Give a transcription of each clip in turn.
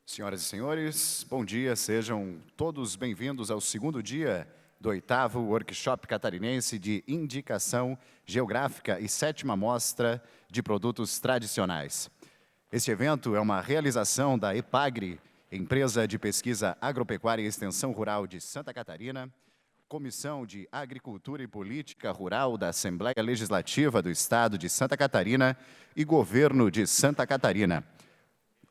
Senhoras e senhores, bom dia, sejam todos bem-vindos ao segundo dia do 8º Workshop Catarinense de Indicação Geográfica e 7ª Mostra de Produtos Tradicionais. Este evento é uma realização da EPAGRE, Empresa de Pesquisa Agropecuária e Extensão Rural de Santa Catarina, Comissão de Agricultura e Política Rural da Assembleia Legislativa do Estado de Santa Catarina e Governo de Santa Catarina.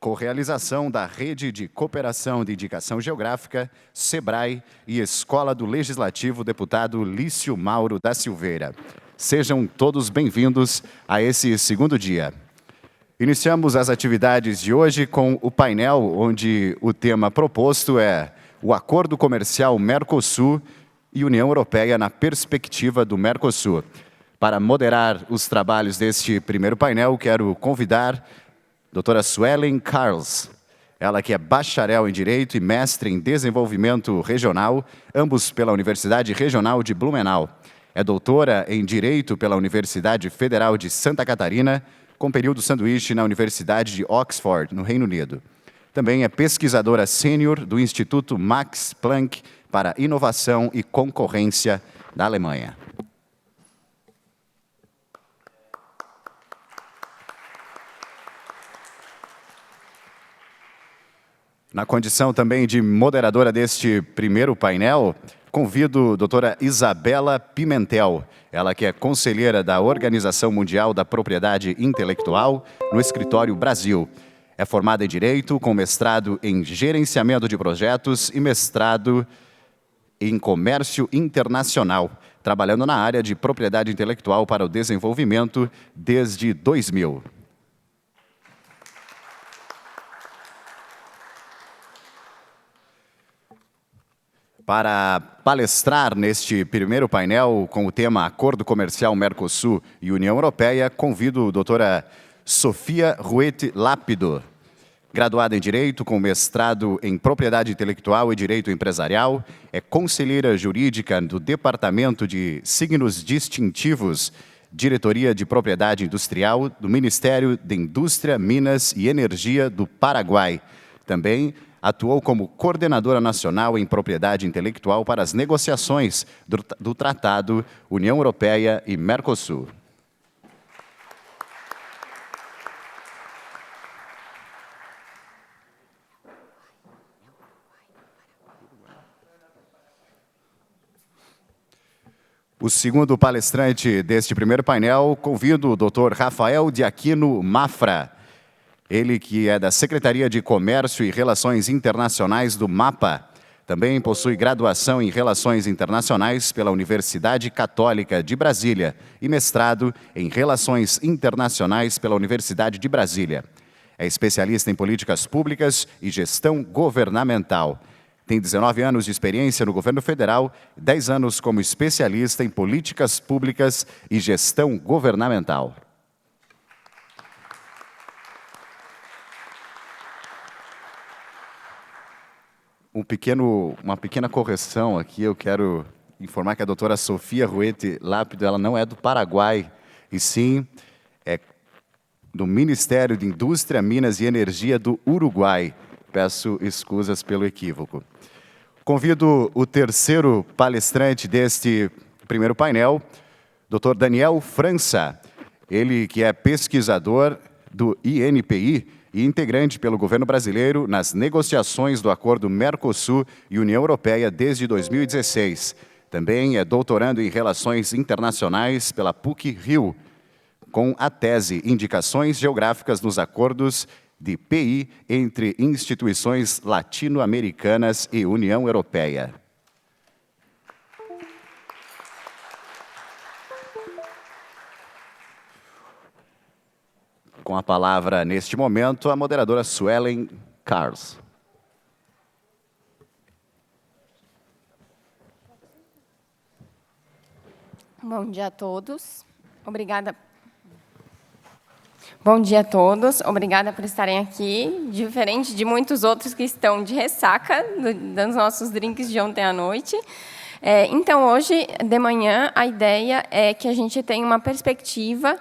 Correalização da Rede de Cooperação de Indicação Geográfica, SEBRAE e Escola do Legislativo Deputado Lício Mauro da Silveira. Sejam todos bem-vindos a esse segundo dia. Iniciamos as atividades de hoje com o painel, onde o tema proposto é o Acordo Comercial Mercosul e União Europeia na perspectiva do Mercosul. Para moderar os trabalhos deste primeiro painel, quero convidar doutora Suelen Carls, ela que é bacharel em Direito e mestre em Desenvolvimento Regional, ambos pela Universidade Regional de Blumenau. É doutora em Direito pela Universidade Federal de Santa Catarina, com período sanduíche na Universidade de Oxford, no Reino Unido. Também é pesquisadora sênior do Instituto Max Planck para Inovação e Concorrência da Alemanha. Na condição também de moderadora deste primeiro painel, convido a doutora Isabela Pimentel, ela que é conselheira da Organização Mundial da Propriedade Intelectual no Escritório Brasil. É formada em Direito, com mestrado em Gerenciamento de Projetos e mestrado em Comércio Internacional, trabalhando na área de Propriedade Intelectual para o Desenvolvimento desde 2000. Para palestrar neste primeiro painel com o tema Acordo Comercial Mercosul e União Europeia, convido a doutora Sofia Ruete Lápido, graduada em Direito com mestrado em Propriedade Intelectual e Direito Empresarial, é conselheira jurídica do Departamento de Signos Distintivos, Diretoria de Propriedade Industrial do Ministério de Indústria, Minas e Energia do Paraguai. Também atuou como coordenadora nacional em propriedade intelectual para as negociações do Tratado União Europeia e Mercosul. O segundo palestrante deste primeiro painel, convido o Dr. Rafael de Aquino Mafra, ele que é da Secretaria de Comércio e Relações Internacionais do MAPA. Também possui graduação em Relações Internacionais pela Universidade Católica de Brasília e mestrado em Relações Internacionais pela Universidade de Brasília. É especialista em políticas públicas e gestão governamental. Tem 19 anos de experiência no governo federal, 10 anos como especialista em políticas públicas e gestão governamental. Uma pequena correção aqui, eu quero informar que a doutora Sofia Ruete Lápido, ela não é do Paraguai, e sim é do Ministério de Indústria, Minas e Energia do Uruguai. Peço escusas pelo equívoco. Convido o terceiro palestrante deste primeiro painel, Dr. Daniel França, ele que é pesquisador do INPI, e integrante pelo governo brasileiro nas negociações do Acordo Mercosul e União Europeia desde 2016. Também é doutorando em Relações Internacionais pela PUC-Rio, com a tese Indicações Geográficas nos Acordos de PI entre instituições latino-americanas e União Europeia. Com a palavra, neste momento, a moderadora Suelen Carls. Bom dia a todos. Obrigada. Bom dia a todos. Obrigada por estarem aqui, diferente de muitos outros que estão de ressaca dos nossos drinks de ontem à noite. Então, hoje de manhã, a ideia é que a gente tenha uma perspectiva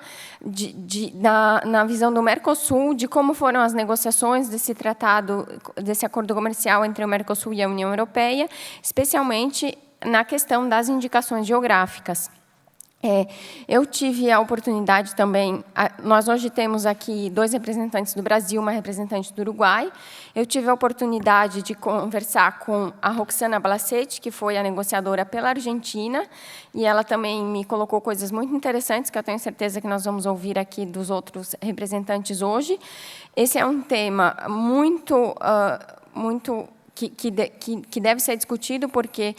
na visão do Mercosul, de como foram as negociações desse tratado, desse acordo comercial entre o Mercosul e a União Europeia, especialmente na questão das indicações geográficas. Eu tive a oportunidade também, nós hoje temos aqui 2 representantes do Brasil, uma representante do Uruguai. Eu tive a oportunidade de conversar com a Roxana Blasetti, que foi a negociadora pela Argentina, e ela também me colocou coisas muito interessantes, que eu tenho certeza que nós vamos ouvir aqui dos outros representantes hoje. Esse é um tema que deve ser discutido, porque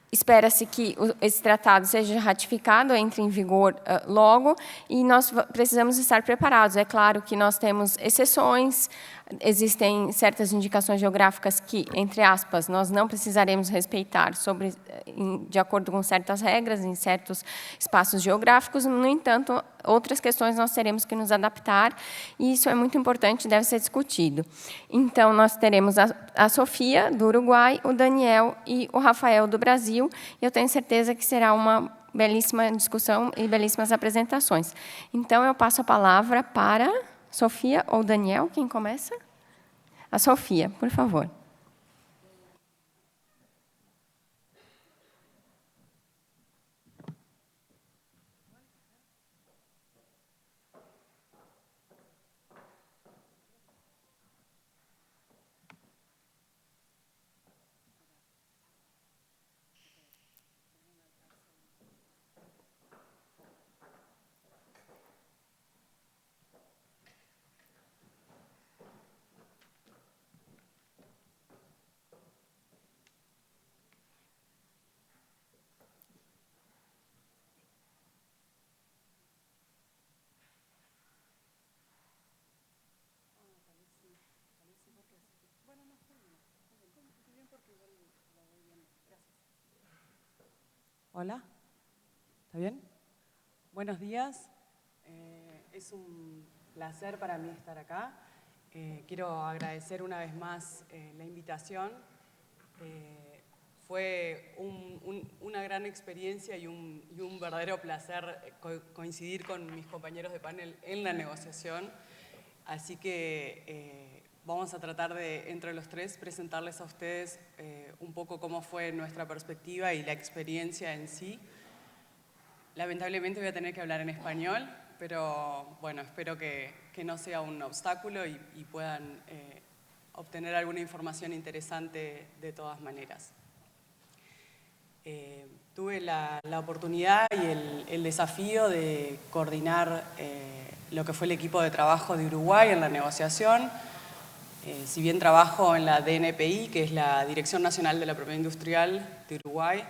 espera-se que esse tratado seja ratificado, entre em vigor logo, e nós precisamos estar preparados. É claro que nós temos exceções, existem certas indicações geográficas que, entre aspas, nós não precisaremos respeitar de acordo com certas regras, em certos espaços geográficos. No entanto, outras questões nós teremos que nos adaptar, e isso é muito importante e deve ser discutido. Então, nós teremos a Sofia, do Uruguai, o Daniel e o Rafael, do Brasil. Eu tenho certeza que será uma belíssima discussão e belíssimas apresentações. Então, eu passo a palavra para Sofia ou Daniel. Quem começa? A Sofia, por favor. Hola, ¿está bien? Buenos días, es un placer para mí estar acá. Quiero agradecer una vez más la invitación. Fue una gran experiencia y un verdadero placer coincidir con mis compañeros de panel en la negociación. Así que vamos a tratar de, entre los tres, presentarles a ustedes un poco cómo fue nuestra perspectiva y la experiencia en sí. Lamentablemente voy a tener que hablar en español, pero bueno, espero que no sea un obstáculo y puedan obtener alguna información interesante de todas maneras. Tuve la oportunidad y el desafío de coordinar lo que fue el equipo de trabajo de Uruguay en la negociación. Si bien trabajo en la DNPI, que es la Dirección Nacional de la Propiedad Industrial de Uruguay,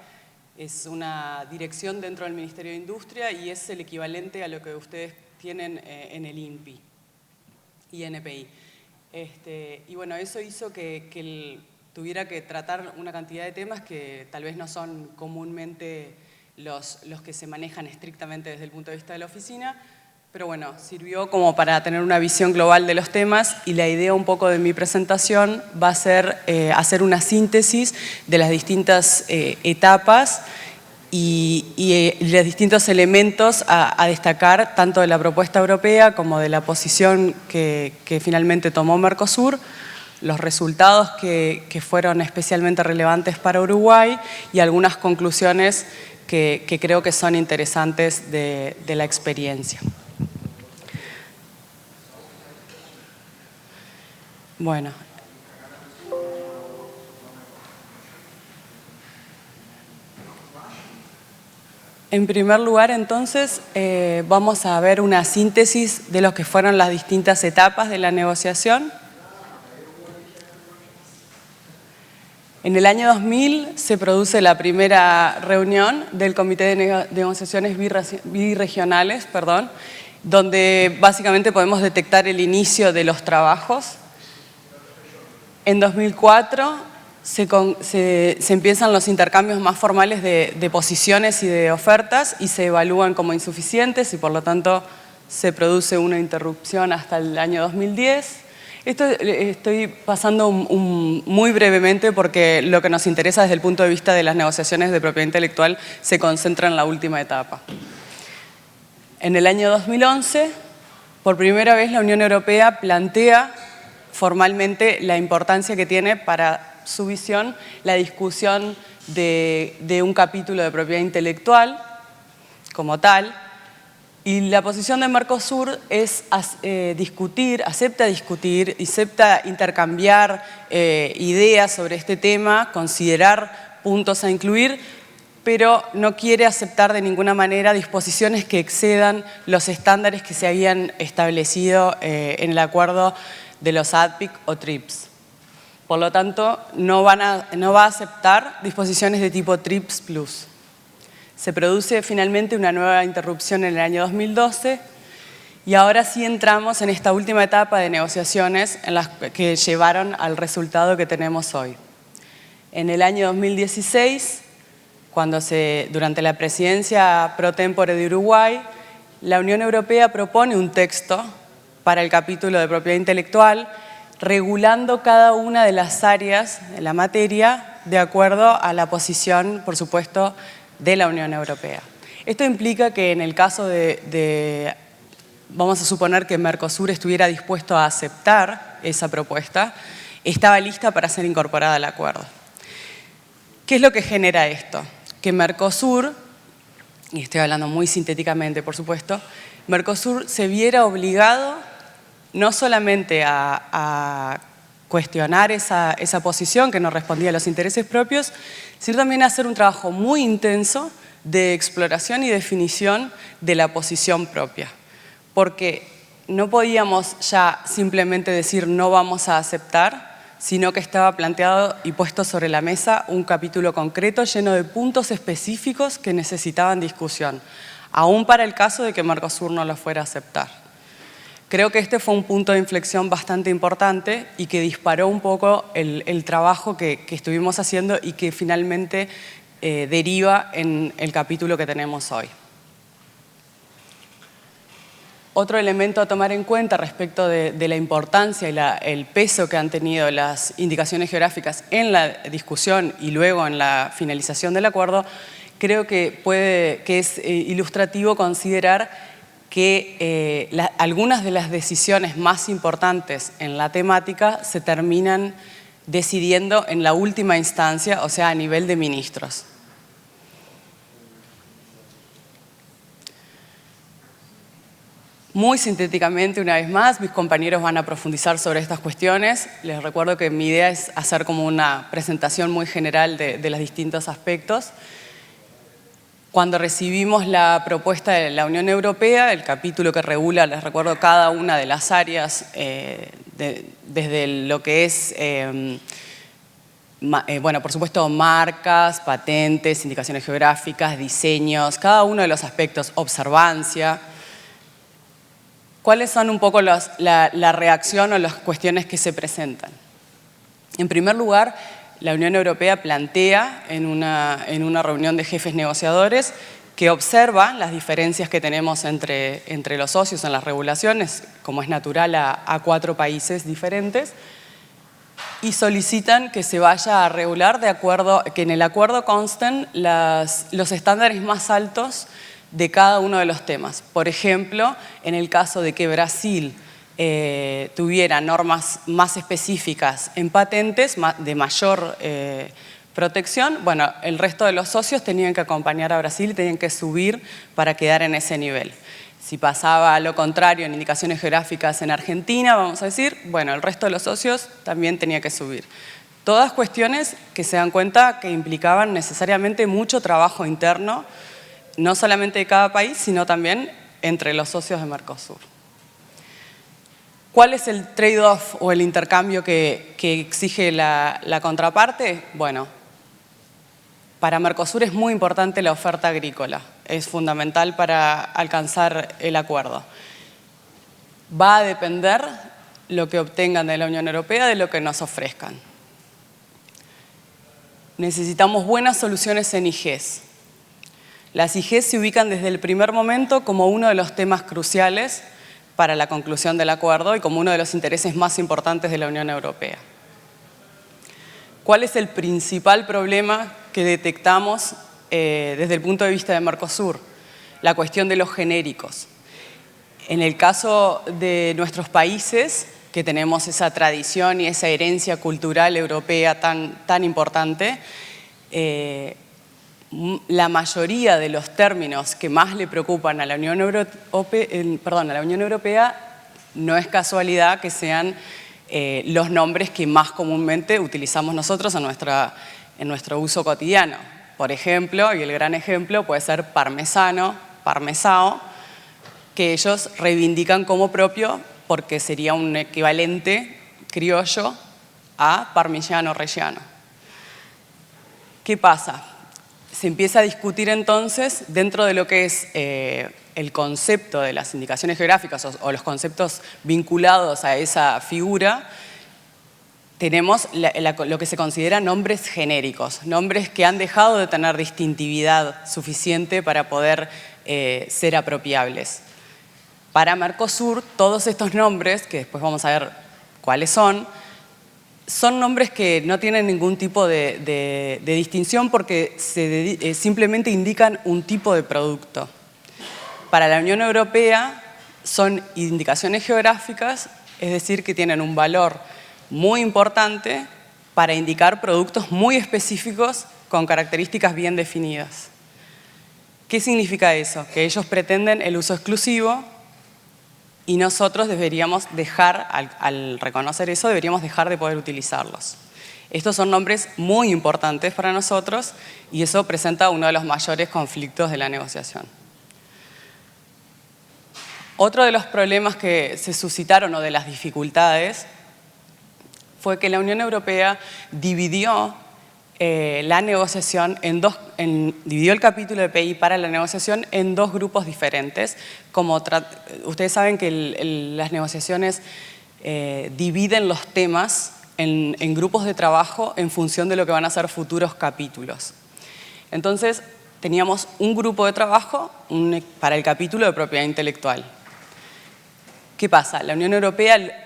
es una dirección dentro del Ministerio de Industria y es el equivalente a lo que ustedes tienen en el INPI, INPI. Y bueno, eso hizo que tuviera que tratar una cantidad de temas que tal vez no son comúnmente los que se manejan estrictamente desde el punto de vista de la oficina, pero bueno, sirvió como para tener una visión global de los temas y la idea un poco de mi presentación va a ser hacer una síntesis de las distintas etapas y los distintos elementos a destacar tanto de la propuesta europea como de la posición que finalmente tomó Mercosur, los resultados que fueron especialmente relevantes para Uruguay y algunas conclusiones que creo que son interesantes de la experiencia. Bueno. En primer lugar, entonces, vamos a ver una síntesis de lo que fueron las distintas etapas de la negociación. En el año 2000 se produce la primera reunión del Comité de Negociaciones Birregionales, donde básicamente podemos detectar el inicio de los trabajos. En 2004 se empiezan los intercambios más formales de posiciones y de ofertas y se evalúan como insuficientes y por lo tanto se produce una interrupción hasta el año 2010. Esto estoy pasando muy brevemente porque lo que nos interesa desde el punto de vista de las negociaciones de propiedad intelectual se concentra en la última etapa. En el año 2011, por primera vez la Unión Europea plantea formalmente la importancia que tiene para su visión la discusión de un capítulo de propiedad intelectual como tal. Y la posición de Mercosur es acepta discutir, acepta intercambiar ideas sobre este tema, considerar puntos a incluir, pero no quiere aceptar de ninguna manera disposiciones que excedan los estándares que se habían establecido en el acuerdo de los ADPIC o TRIPS. Por lo tanto, no va a aceptar disposiciones de tipo TRIPS Plus. Se produce finalmente una nueva interrupción en el año 2012 y ahora sí entramos en esta última etapa de negociaciones en las que llevaron al resultado que tenemos hoy. En el año 2016, durante la presidencia pro tempore de Uruguay, la Unión Europea propone un texto para el capítulo de propiedad intelectual regulando cada una de las áreas de la materia de acuerdo a la posición, por supuesto, de la Unión Europea. Esto implica que en el caso vamos a suponer que Mercosur estuviera dispuesto a aceptar esa propuesta, estaba lista para ser incorporada al acuerdo. ¿Qué es lo que genera esto? Que Mercosur, y estoy hablando muy sintéticamente por supuesto, Mercosur se viera obligado no solamente a cuestionar esa posición que no respondía a los intereses propios, sino también hacer un trabajo muy intenso de exploración y definición de la posición propia. Porque no podíamos ya simplemente decir no vamos a aceptar, sino que estaba planteado y puesto sobre la mesa un capítulo concreto lleno de puntos específicos que necesitaban discusión, aún para el caso de que Mercosur no lo fuera a aceptar. Creo que este fue un punto de inflexión bastante importante y que disparó un poco el trabajo que estuvimos haciendo y que finalmente deriva en el capítulo que tenemos hoy. Otro elemento a tomar en cuenta respecto de la importancia y el peso que han tenido las indicaciones geográficas en la discusión y luego en la finalización del acuerdo, creo que es ilustrativo considerar que algunas de las decisiones más importantes en la temática se terminan decidiendo en la última instancia, o sea, a nivel de ministros. Muy sintéticamente, una vez más, mis compañeros van a profundizar sobre estas cuestiones. Les recuerdo que mi idea es hacer como una presentación muy general de los distintos aspectos. Cuando recibimos la propuesta de la Unión Europea, el capítulo que regula, les recuerdo, cada una de las áreas, desde lo que es, bueno, por supuesto, marcas, patentes, indicaciones geográficas, diseños, cada uno de los aspectos, observancia. ¿Cuáles son un poco la reacción o las cuestiones que se presentan? En primer lugar, la Unión Europea plantea en una reunión de jefes negociadores que observa las diferencias que tenemos entre los socios en las regulaciones, como es natural a 4 países diferentes, y solicitan que se vaya a regular de acuerdo, que en el acuerdo consten los estándares más altos de cada uno de los temas. Por ejemplo, en el caso de que Brasil tuviera normas más específicas en patentes de mayor protección, bueno, el resto de los socios tenían que acompañar a Brasil y tenían que subir para quedar en ese nivel. Si pasaba a lo contrario en indicaciones geográficas en Argentina, vamos a decir, bueno, el resto de los socios también tenía que subir. Todas cuestiones que se dan cuenta que implicaban necesariamente mucho trabajo interno, no solamente de cada país, sino también entre los socios de Mercosur. ¿Cuál es el trade-off o el intercambio que exige la contraparte? Bueno, para Mercosur es muy importante la oferta agrícola, es fundamental para alcanzar el acuerdo. Va a depender lo que obtengan de la Unión Europea de lo que nos ofrezcan. Necesitamos buenas soluciones en IGs. Las IGs se ubican desde el primer momento como uno de los temas cruciales para la conclusión del acuerdo y como uno de los intereses más importantes de la Unión Europea. ¿Cuál es el principal problema que detectamos desde el punto de vista de Mercosur? La cuestión de los genéricos. En el caso de nuestros países, que tenemos esa tradición y esa herencia cultural europea tan importante, la mayoría de los términos que más le preocupan a la Unión Europea no es casualidad que sean los nombres que más comúnmente utilizamos nosotros en nuestro uso cotidiano. Por ejemplo, y el gran ejemplo puede ser parmesano, parmesao, que ellos reivindican como propio porque sería un equivalente criollo a parmigiano reggiano. ¿Qué pasa? Se empieza a discutir entonces dentro de lo que es el concepto de las indicaciones geográficas o los conceptos vinculados a esa figura. Tenemos lo que se considera nombres genéricos, nombres que han dejado de tener distintividad suficiente para poder ser apropiables. Para Mercosur, todos estos nombres, que después vamos a ver cuáles son nombres que no tienen ningún tipo de distinción porque simplemente indican un tipo de producto. Para la Unión Europea son indicaciones geográficas, es decir, que tienen un valor muy importante para indicar productos muy específicos con características bien definidas. ¿Qué significa eso? Que ellos pretenden el uso exclusivo y nosotros deberíamos dejar, al reconocer eso, deberíamos dejar de poder utilizarlos. Estos son nombres muy importantes para nosotros y eso presenta uno de los mayores conflictos de la negociación. Otro de los problemas que se suscitaron o de las dificultades fue que la Unión Europea dividió la negociación dividió el capítulo de PI para la negociación en dos grupos diferentes. Ustedes saben que las negociaciones dividen los temas en grupos de trabajo en función de lo que van a ser futuros capítulos. Entonces, teníamos un grupo de trabajo para el capítulo de propiedad intelectual. ¿Qué pasa? La Unión Europea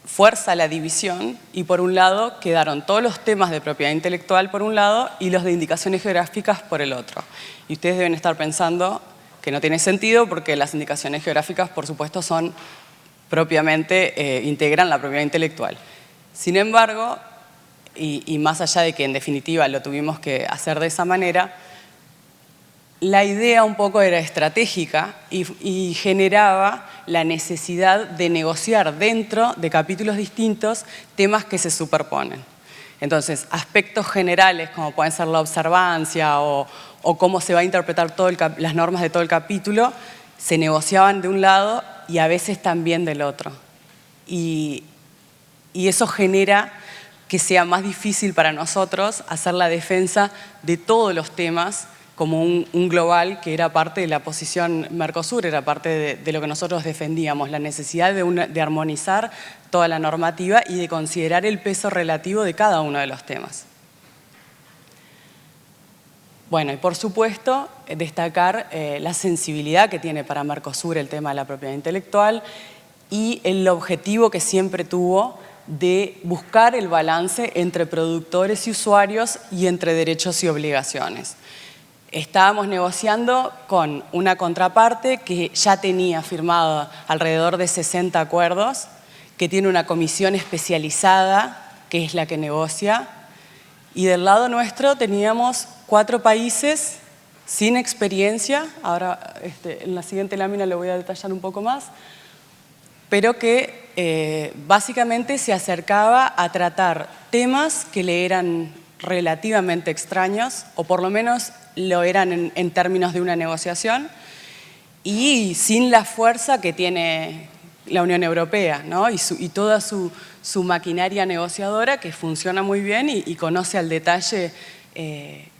fuerza la división y por un lado quedaron todos los temas de propiedad intelectual por un lado y los de indicaciones geográficas por el otro. Y ustedes deben estar pensando que no tiene sentido porque las indicaciones geográficas, por supuesto, son propiamente, integran la propiedad intelectual. Sin embargo, y más allá de que en definitiva lo tuvimos que hacer de esa manera, la idea un poco era estratégica y generaba la necesidad de negociar dentro de capítulos distintos temas que se superponen. Entonces, aspectos generales como pueden ser la observancia o cómo se va a interpretar las normas de todo el capítulo, se negociaban de un lado y a veces también del otro. Y eso genera que sea más difícil para nosotros hacer la defensa de todos los temas como un global que era parte de la posición Mercosur, era parte de lo que nosotros defendíamos, la necesidad de armonizar toda la normativa y de considerar el peso relativo de cada uno de los temas. Bueno, y por supuesto, destacar la sensibilidad que tiene para Mercosur el tema de la propiedad intelectual y el objetivo que siempre tuvo de buscar el balance entre productores y usuarios y entre derechos y obligaciones. Estábamos negociando con una contraparte que ya tenía firmado alrededor de 60 acuerdos, que tiene una comisión especializada, que es la que negocia, y del lado nuestro teníamos 4 países sin experiencia, ahora en la siguiente lámina lo voy a detallar un poco más, pero que básicamente se acercaba a tratar temas que le eran relativamente extraños, o por lo menos lo eran en términos de una negociación, y sin la fuerza que tiene la Unión Europea, ¿no? y toda su maquinaria negociadora que funciona muy bien y conoce al detalle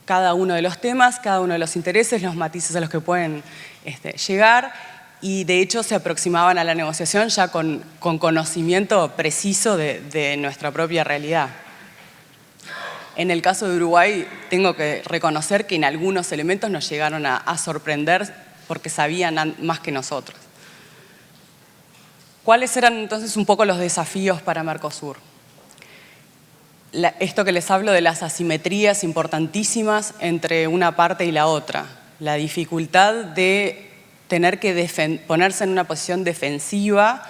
cada uno de los temas, cada uno de los intereses, los matices a los que pueden llegar, y de hecho se aproximaban a la negociación ya con conocimiento preciso de nuestra propia realidad. En el caso de Uruguay, tengo que reconocer que en algunos elementos nos llegaron a sorprender porque sabían más que nosotros. ¿Cuáles eran entonces un poco los desafíos para Mercosur? Esto que les hablo de las asimetrías importantísimas entre una parte y la otra. La dificultad de tener que ponerse en una posición defensiva,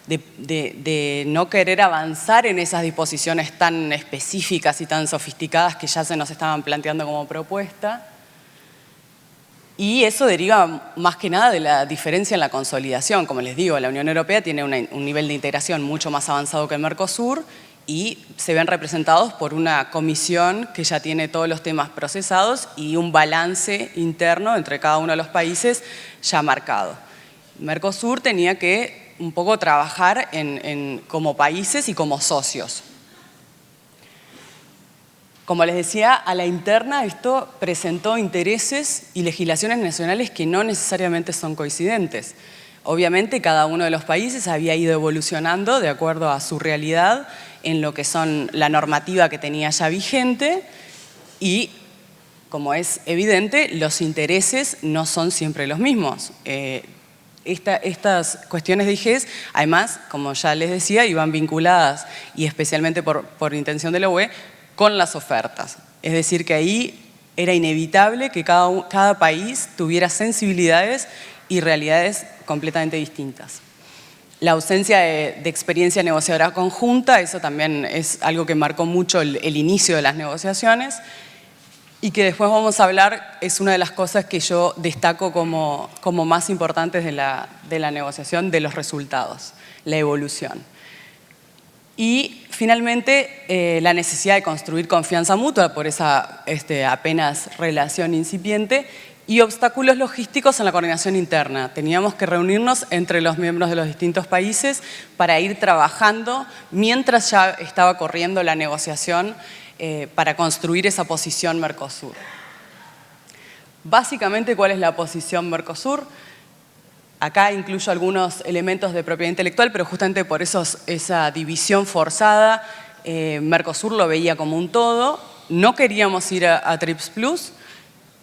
de no querer avanzar en esas disposiciones tan específicas y tan sofisticadas que ya se nos estaban planteando como propuesta. Y eso deriva más que nada de la diferencia en la consolidación. Como les digo, la Unión Europea tiene un nivel de integración mucho más avanzado que el Mercosur y se ven representados por una comisión que ya tiene todos los temas procesados y un balance interno entre cada uno de los países ya marcado. Mercosur tenía que un poco trabajar como países y como socios. Como les decía, a la interna esto presentó intereses y legislaciones nacionales que no necesariamente son coincidentes. Obviamente cada uno de los países había ido evolucionando de acuerdo a su realidad en lo que son la normativa que tenía ya vigente y, como es evidente, los intereses no son siempre los mismos. Estas cuestiones de IGES, además, como ya les decía, iban vinculadas, y especialmente por intención de la UE, con las ofertas. Es decir, que ahí era inevitable que cada país tuviera sensibilidades y realidades completamente distintas. La ausencia de experiencia negociadora conjunta, eso también es algo que marcó mucho el inicio de las negociaciones y que después vamos a hablar, es una de las cosas que yo destaco como más importantes de la negociación, de los resultados, la evolución. Y finalmente la necesidad de construir confianza mutua por esa apenas relación incipiente y obstáculos logísticos en la coordinación interna. Teníamos que reunirnos entre los miembros de los distintos países para ir trabajando mientras ya estaba corriendo la negociación para construir esa posición Mercosur. Básicamente, ¿cuál es la posición Mercosur? Acá incluyo algunos elementos de propiedad intelectual, pero justamente por eso esa división forzada, Mercosur lo veía como un todo. No queríamos ir a TRIPS Plus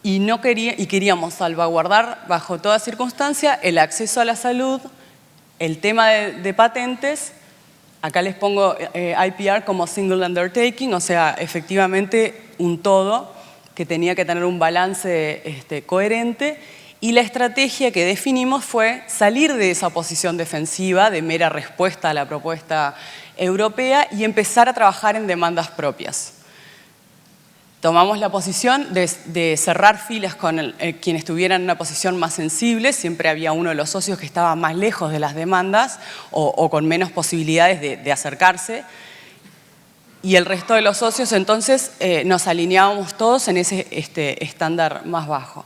y queríamos salvaguardar bajo toda circunstancia el acceso a la salud, el tema de patentes. Acá les pongo IPR como single undertaking, o sea, efectivamente un todo que tenía que tener un balance coherente. Y la estrategia que definimos fue salir de esa posición defensiva de mera respuesta a la propuesta europea y empezar a trabajar en demandas propias. Tomamos la posición de cerrar filas con quienes estuvieran en una posición más sensible. Siempre había uno de los socios que estaba más lejos de las demandas o con menos posibilidades de acercarse. Y el resto de los socios, entonces, nos alineábamos todos en ese estándar más bajo.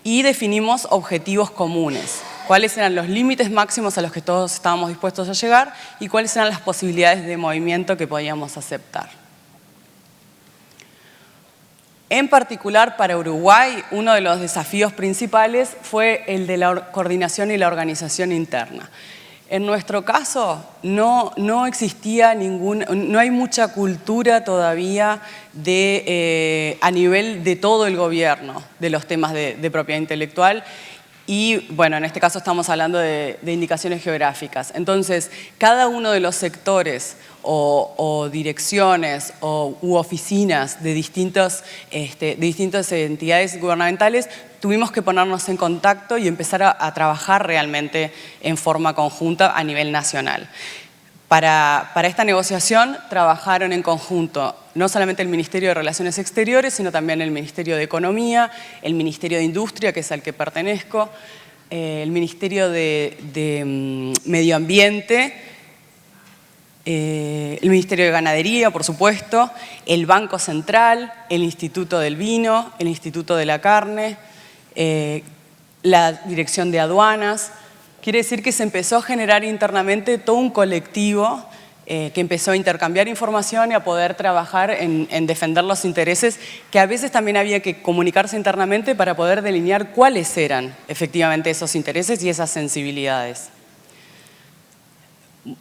Y definimos objetivos comunes. Cuáles eran los límites máximos a los que todos estábamos dispuestos a llegar y cuáles eran las posibilidades de movimiento que podíamos aceptar. En particular para Uruguay, uno de los desafíos principales fue el de la coordinación y la organización interna. En nuestro caso no existía no hay mucha cultura todavía a nivel de todo el gobierno de los temas de propiedad intelectual. Y bueno, en este caso estamos hablando de indicaciones geográficas. Entonces, cada uno de los sectores o direcciones u oficinas de distintas entidades gubernamentales tuvimos que ponernos en contacto y empezar a trabajar realmente en forma conjunta a nivel nacional. Para esta negociación trabajaron en conjunto no solamente el Ministerio de Relaciones Exteriores, sino también el Ministerio de Economía, el Ministerio de Industria, que es al que pertenezco, el Ministerio de Medio Ambiente, el Ministerio de Ganadería, por supuesto, el Banco Central, el Instituto del Vino, el Instituto de la Carne, la Dirección de Aduanas. Quiere decir que se empezó a generar internamente todo un colectivo que empezó a intercambiar información y a poder trabajar en defender los intereses, que a veces también había que comunicarse internamente para poder delinear cuáles eran efectivamente esos intereses y esas sensibilidades.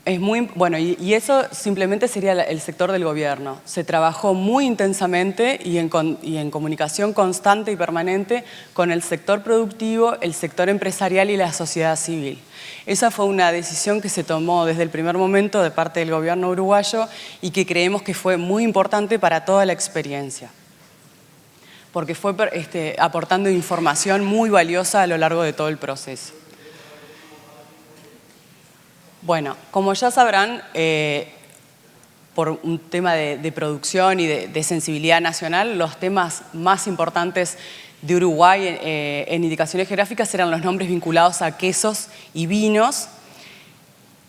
Es muy, bueno, y eso simplemente sería el sector del gobierno. Se trabajó muy intensamente y en comunicación constante y permanente con el sector productivo, el sector empresarial y la sociedad civil. Esa fue una decisión que se tomó desde el primer momento de parte del gobierno uruguayo y que creemos que fue muy importante para toda la experiencia, porque fue aportando información muy valiosa a lo largo de todo el proceso. Bueno, como ya sabrán, por un tema de producción y de sensibilidad nacional, los temas más importantes de Uruguay en indicaciones geográficas eran los nombres vinculados a quesos y vinos.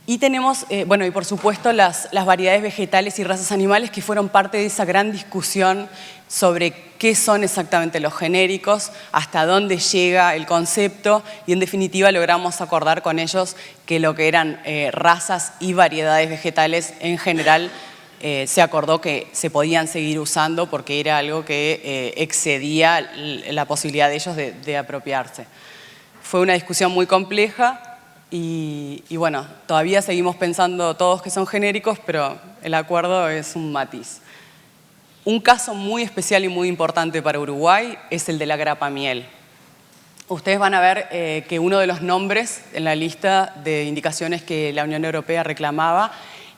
Y tenemos, bueno, y por supuesto las variedades vegetales y razas animales que fueron parte de esa gran discusión sobre qué son exactamente los genéricos, hasta dónde llega el concepto y en definitiva logramos acordar con ellos que lo que eran razas y variedades vegetales en general se acordó que se podían seguir usando porque era algo que excedía la posibilidad de ellos de apropiarse. Fue una discusión muy compleja. Y bueno, todavía seguimos pensando todos que son genéricos, pero el acuerdo es un matiz. Un caso muy especial y muy importante para Uruguay es el de la grapa miel. Ustedes van a ver que uno de los nombres en la lista de indicaciones que la Unión Europea reclamaba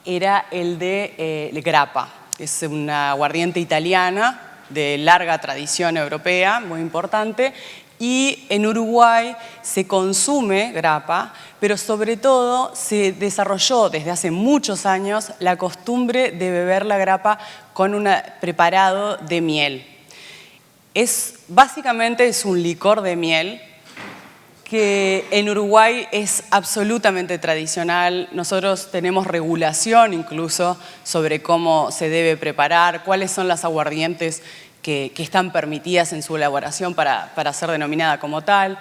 era el de grappa. Es una aguardiente italiana de larga tradición europea, muy importante. Y en Uruguay se consume grappa, pero sobre todo se desarrolló desde hace muchos años la costumbre de beber la grappa con un preparado de miel. Básicamente es un licor de miel que en Uruguay es absolutamente tradicional. Nosotros tenemos regulación incluso sobre cómo se debe preparar, cuáles son las aguardientes que están permitidas en su elaboración para ser denominada como tal.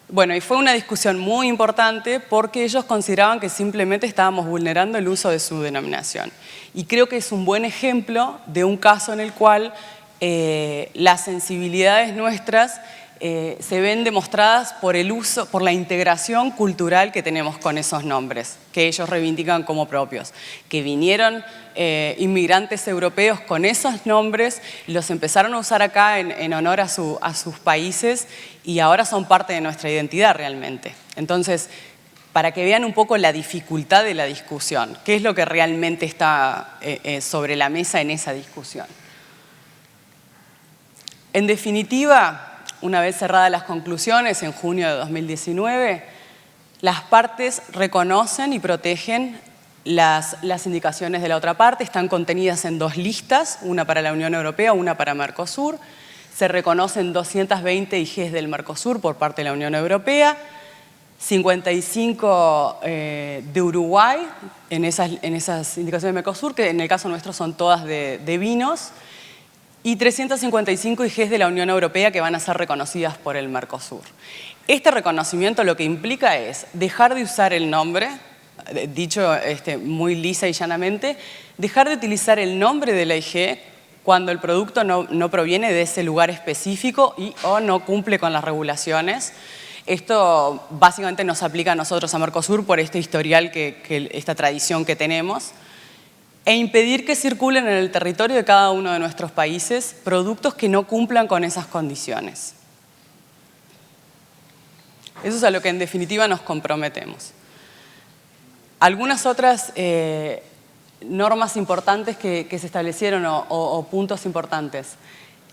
Bueno, y fue una discusión muy importante porque ellos consideraban que simplemente estábamos vulnerando el uso de su denominación. Y creo que es un buen ejemplo de un caso en el cual las sensibilidades nuestras se ven demostradas por el uso, por la integración cultural que tenemos con esos nombres, que ellos reivindican como propios. Que vinieron inmigrantes europeos con esos nombres, los empezaron a usar acá en honor a sus países y ahora son parte de nuestra identidad realmente. Entonces, para que vean un poco la dificultad de la discusión, qué es lo que realmente está sobre la mesa en esa discusión. En definitiva, una vez cerradas las conclusiones en junio de 2019, las partes reconocen y protegen las indicaciones de la otra parte. Están contenidas en 2 listas, una para la Unión Europea, una para Mercosur. Se reconocen 220 IGs del Mercosur por parte de la Unión Europea, 55 de Uruguay en esas indicaciones de Mercosur, que en el caso nuestro son todas de vinos, y 355 IGs de la Unión Europea que van a ser reconocidas por el Mercosur. Este reconocimiento lo que implica es dejar de usar el nombre, dicho muy lisa y llanamente, dejar de utilizar el nombre de la IG cuando el producto no proviene de ese lugar específico o no cumple con las regulaciones. Esto básicamente nos aplica a nosotros, a Mercosur, por este historial, esta tradición que tenemos. E impedir que circulen en el territorio de cada uno de nuestros países productos que no cumplan con esas condiciones. Eso es a lo que en definitiva nos comprometemos. Algunas otras normas importantes que se establecieron o puntos importantes.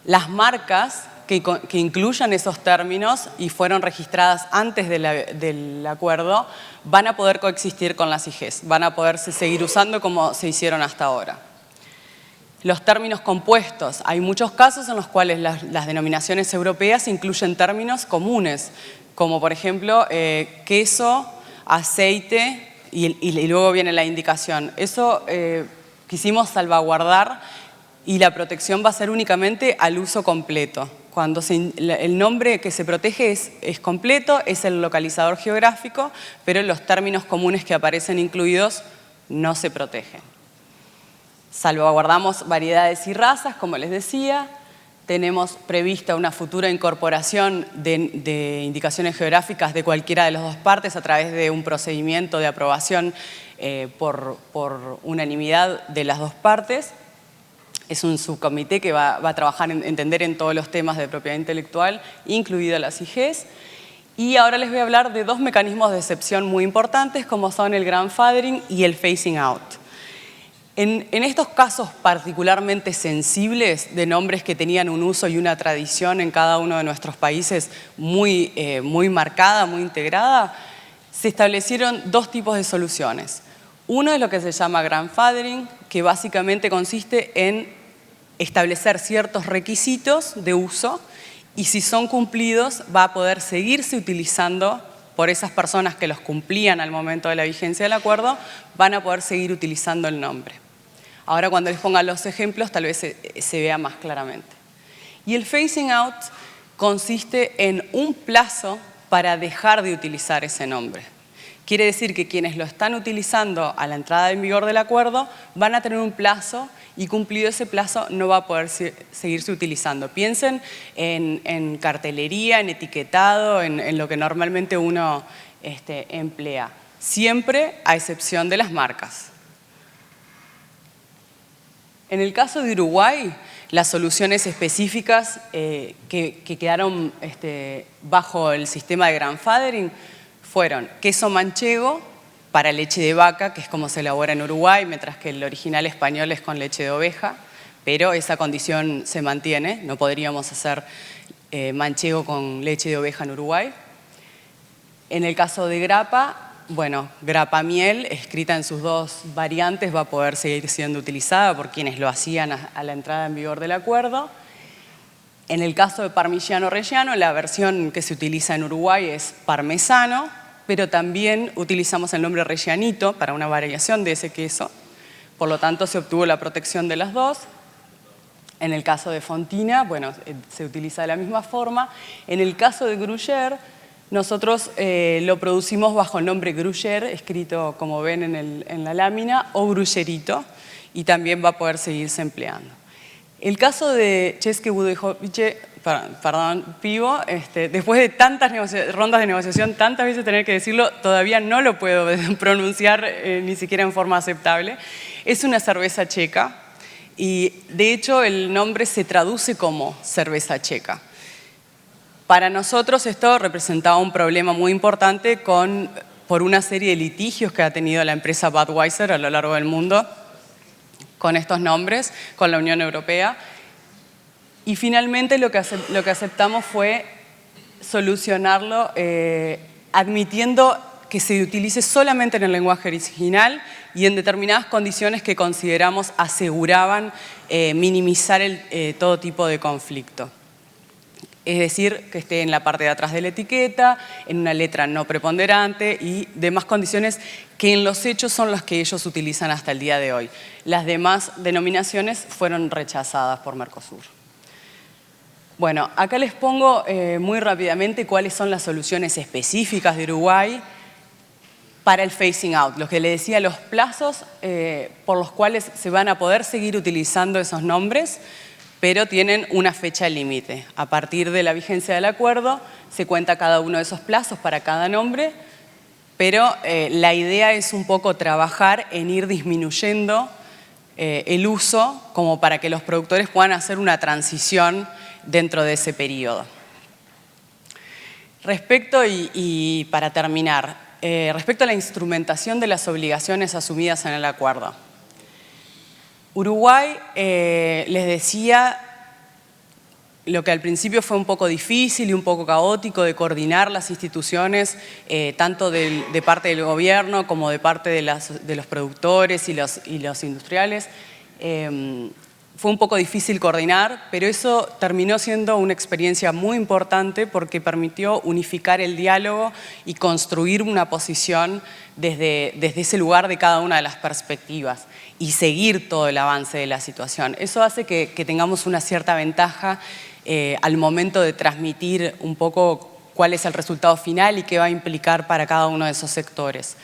Las marcas que incluyan esos términos y fueron registradas antes del acuerdo van a poder coexistir con las IGs, van a poderse seguir usando como se hicieron hasta ahora. Los términos compuestos. Hay muchos casos en los cuales las denominaciones europeas incluyen términos comunes, como por ejemplo queso, aceite y luego viene la indicación. Eso quisimos salvaguardar y la protección va a ser únicamente al uso completo. Cuando el nombre que se protege es completo, es el localizador geográfico, pero los términos comunes que aparecen incluidos no se protegen. Salvaguardamos variedades y razas, como les decía. tenemos prevista una futura incorporación de indicaciones geográficas de cualquiera de las dos partes a través de un procedimiento de aprobación por unanimidad de las dos partes. Es un subcomité que va a trabajar en entender en todos los temas de propiedad intelectual, incluidas las IGs. Y ahora les voy a hablar de dos mecanismos de excepción muy importantes, como son el grandfathering y el phasing out. En estos casos particularmente sensibles de nombres que tenían un uso y una tradición en cada uno de nuestros países muy marcada, muy integrada, se establecieron dos tipos de soluciones. Uno es lo que se llama grandfathering, que básicamente consiste en establecer ciertos requisitos de uso y si son cumplidos va a poder seguirse utilizando por esas personas que los cumplían al momento de la vigencia del acuerdo, van a poder seguir utilizando el nombre. Ahora cuando les ponga los ejemplos tal vez se vea más claramente. Y el phasing out consiste en un plazo para dejar de utilizar ese nombre. Quiere decir que quienes lo están utilizando a la entrada en vigor del acuerdo van a tener un plazo y cumplido ese plazo no va a poder seguirse utilizando. Piensen en cartelería, en etiquetado, en lo que normalmente uno emplea. Siempre a excepción de las marcas. En el caso de Uruguay, las soluciones específicas que quedaron bajo el sistema de grandfathering fueron queso manchego para leche de vaca, que es como se elabora en Uruguay, mientras que el original español es con leche de oveja, pero esa condición se mantiene, no podríamos hacer manchego con leche de oveja en Uruguay. En el caso de grapa, bueno, grapa miel, escrita en sus dos variantes, va a poder seguir siendo utilizada por quienes lo hacían a la entrada en vigor del acuerdo. En el caso de parmigiano reggiano, la versión que se utiliza en Uruguay es parmesano, pero también utilizamos el nombre reggianito para una variación de ese queso. Por lo tanto, se obtuvo la protección de las dos. En el caso de fontina, bueno, se utiliza de la misma forma. En el caso de gruyère, nosotros lo producimos bajo el nombre gruyère, escrito como ven en la lámina, o gruyerito, y también va a poder seguirse empleando. El caso de České Budějovice, pivo, después de tantas rondas de negociación, tantas veces tener que decirlo, todavía no lo puedo pronunciar ni siquiera en forma aceptable. Es una cerveza checa y de hecho el nombre se traduce como cerveza checa. Para nosotros esto representaba un problema muy importante por una serie de litigios que ha tenido la empresa Budweiser a lo largo del mundo con estos nombres, con la Unión Europea. Y finalmente lo que aceptamos fue solucionarlo admitiendo que se utilice solamente en el lenguaje original y en determinadas condiciones que consideramos aseguraban minimizar todo tipo de conflicto. Es decir, que esté en la parte de atrás de la etiqueta, en una letra no preponderante y demás condiciones que en los hechos son las que ellos utilizan hasta el día de hoy. Las demás denominaciones fueron rechazadas por Mercosur. Bueno, acá les pongo muy rápidamente cuáles son las soluciones específicas de Uruguay para el phasing out. Lo que les decía, los plazos por los cuales se van a poder seguir utilizando esos nombres, pero tienen una fecha límite. A partir de la vigencia del acuerdo se cuenta cada uno de esos plazos para cada nombre, pero la idea es un poco trabajar en ir disminuyendo el uso como para que los productores puedan hacer una transición dentro de ese periodo. Respecto, y para terminar, respecto a la instrumentación de las obligaciones asumidas en el acuerdo. Uruguay, les decía, lo que al principio fue un poco difícil y un poco caótico de coordinar las instituciones, tanto de parte del gobierno como de parte de los productores y los industriales. Fue un poco difícil coordinar, pero eso terminó siendo una experiencia muy importante porque permitió unificar el diálogo y construir una posición desde ese lugar de cada una de las perspectivas y seguir todo el avance de la situación. Eso hace que tengamos una cierta ventaja al momento de transmitir un poco cuál es el resultado final y qué va a implicar para cada uno de esos sectores.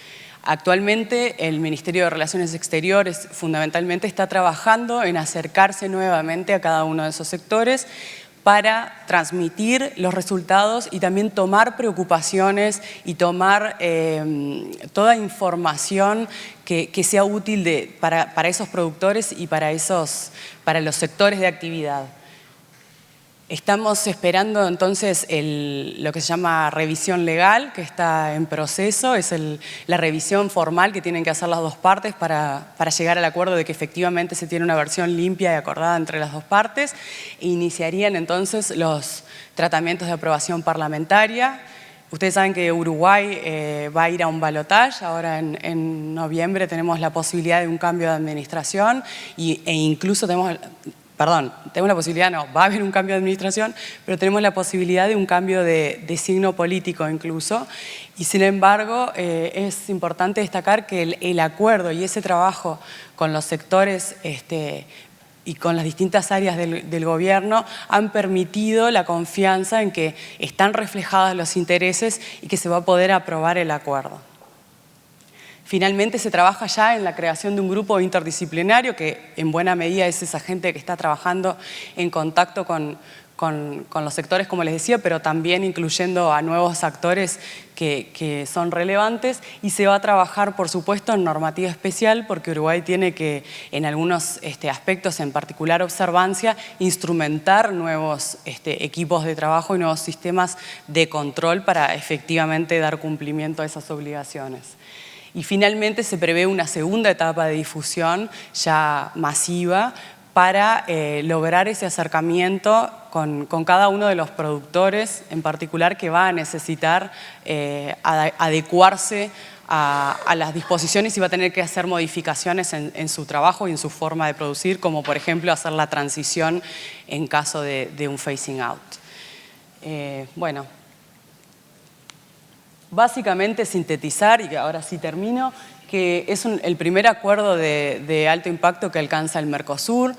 Actualmente el Ministerio de Relaciones Exteriores fundamentalmente está trabajando en acercarse nuevamente a cada uno de esos sectores para transmitir los resultados y también tomar preocupaciones y tomar toda información que sea útil para esos productores y para los sectores de actividad. Estamos esperando entonces lo que se llama revisión legal, que está en proceso. Es la revisión formal que tienen que hacer las dos partes para llegar al acuerdo de que efectivamente se tiene una versión limpia y acordada entre las dos partes. E iniciarían entonces los tratamientos de aprobación parlamentaria. Ustedes saben que Uruguay va a ir a un balotaje. Ahora en noviembre tenemos la posibilidad de un cambio de administración e incluso tenemos la posibilidad, va a haber un cambio de administración, pero tenemos la posibilidad de un cambio de signo político incluso. Y sin embargo, es importante destacar que el acuerdo y ese trabajo con los sectores y con las distintas áreas del gobierno han permitido la confianza en que están reflejados los intereses y que se va a poder aprobar el acuerdo. Finalmente se trabaja ya en la creación de un grupo interdisciplinario que en buena medida es esa gente que está trabajando en contacto con los sectores, como les decía, pero también incluyendo a nuevos actores que son relevantes, y se va a trabajar, por supuesto, en normativa especial, porque Uruguay tiene que, en algunos aspectos, en particular observancia, instrumentar nuevos equipos de trabajo y nuevos sistemas de control para efectivamente dar cumplimiento a esas obligaciones. Y finalmente se prevé una segunda etapa de difusión ya masiva para lograr ese acercamiento con cada uno de los productores, en particular, que va a necesitar adecuarse a las disposiciones y va a tener que hacer modificaciones en su trabajo y en su forma de producir, como por ejemplo hacer la transición en caso de un phasing out. Bueno. Básicamente sintetizar, y ahora sí termino, que es el primer acuerdo de alto impacto que alcanza el Mercosur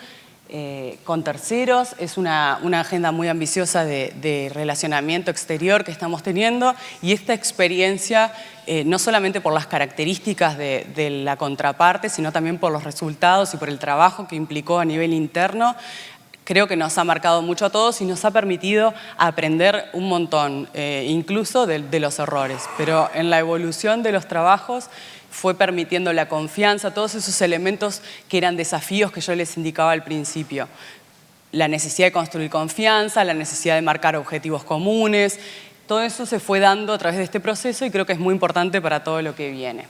con terceros. Es una agenda muy ambiciosa de relacionamiento exterior que estamos teniendo, y esta experiencia, no solamente por las características de la contraparte, sino también por los resultados y por el trabajo que implicó a nivel interno, creo que nos ha marcado mucho a todos y nos ha permitido aprender un montón, incluso de los errores. Pero en la evolución de los trabajos fue permitiendo la confianza, todos esos elementos que eran desafíos que yo les indicaba al principio. La necesidad de construir confianza, la necesidad de marcar objetivos comunes, todo eso se fue dando a través de este proceso y creo que es muy importante para todo lo que viene.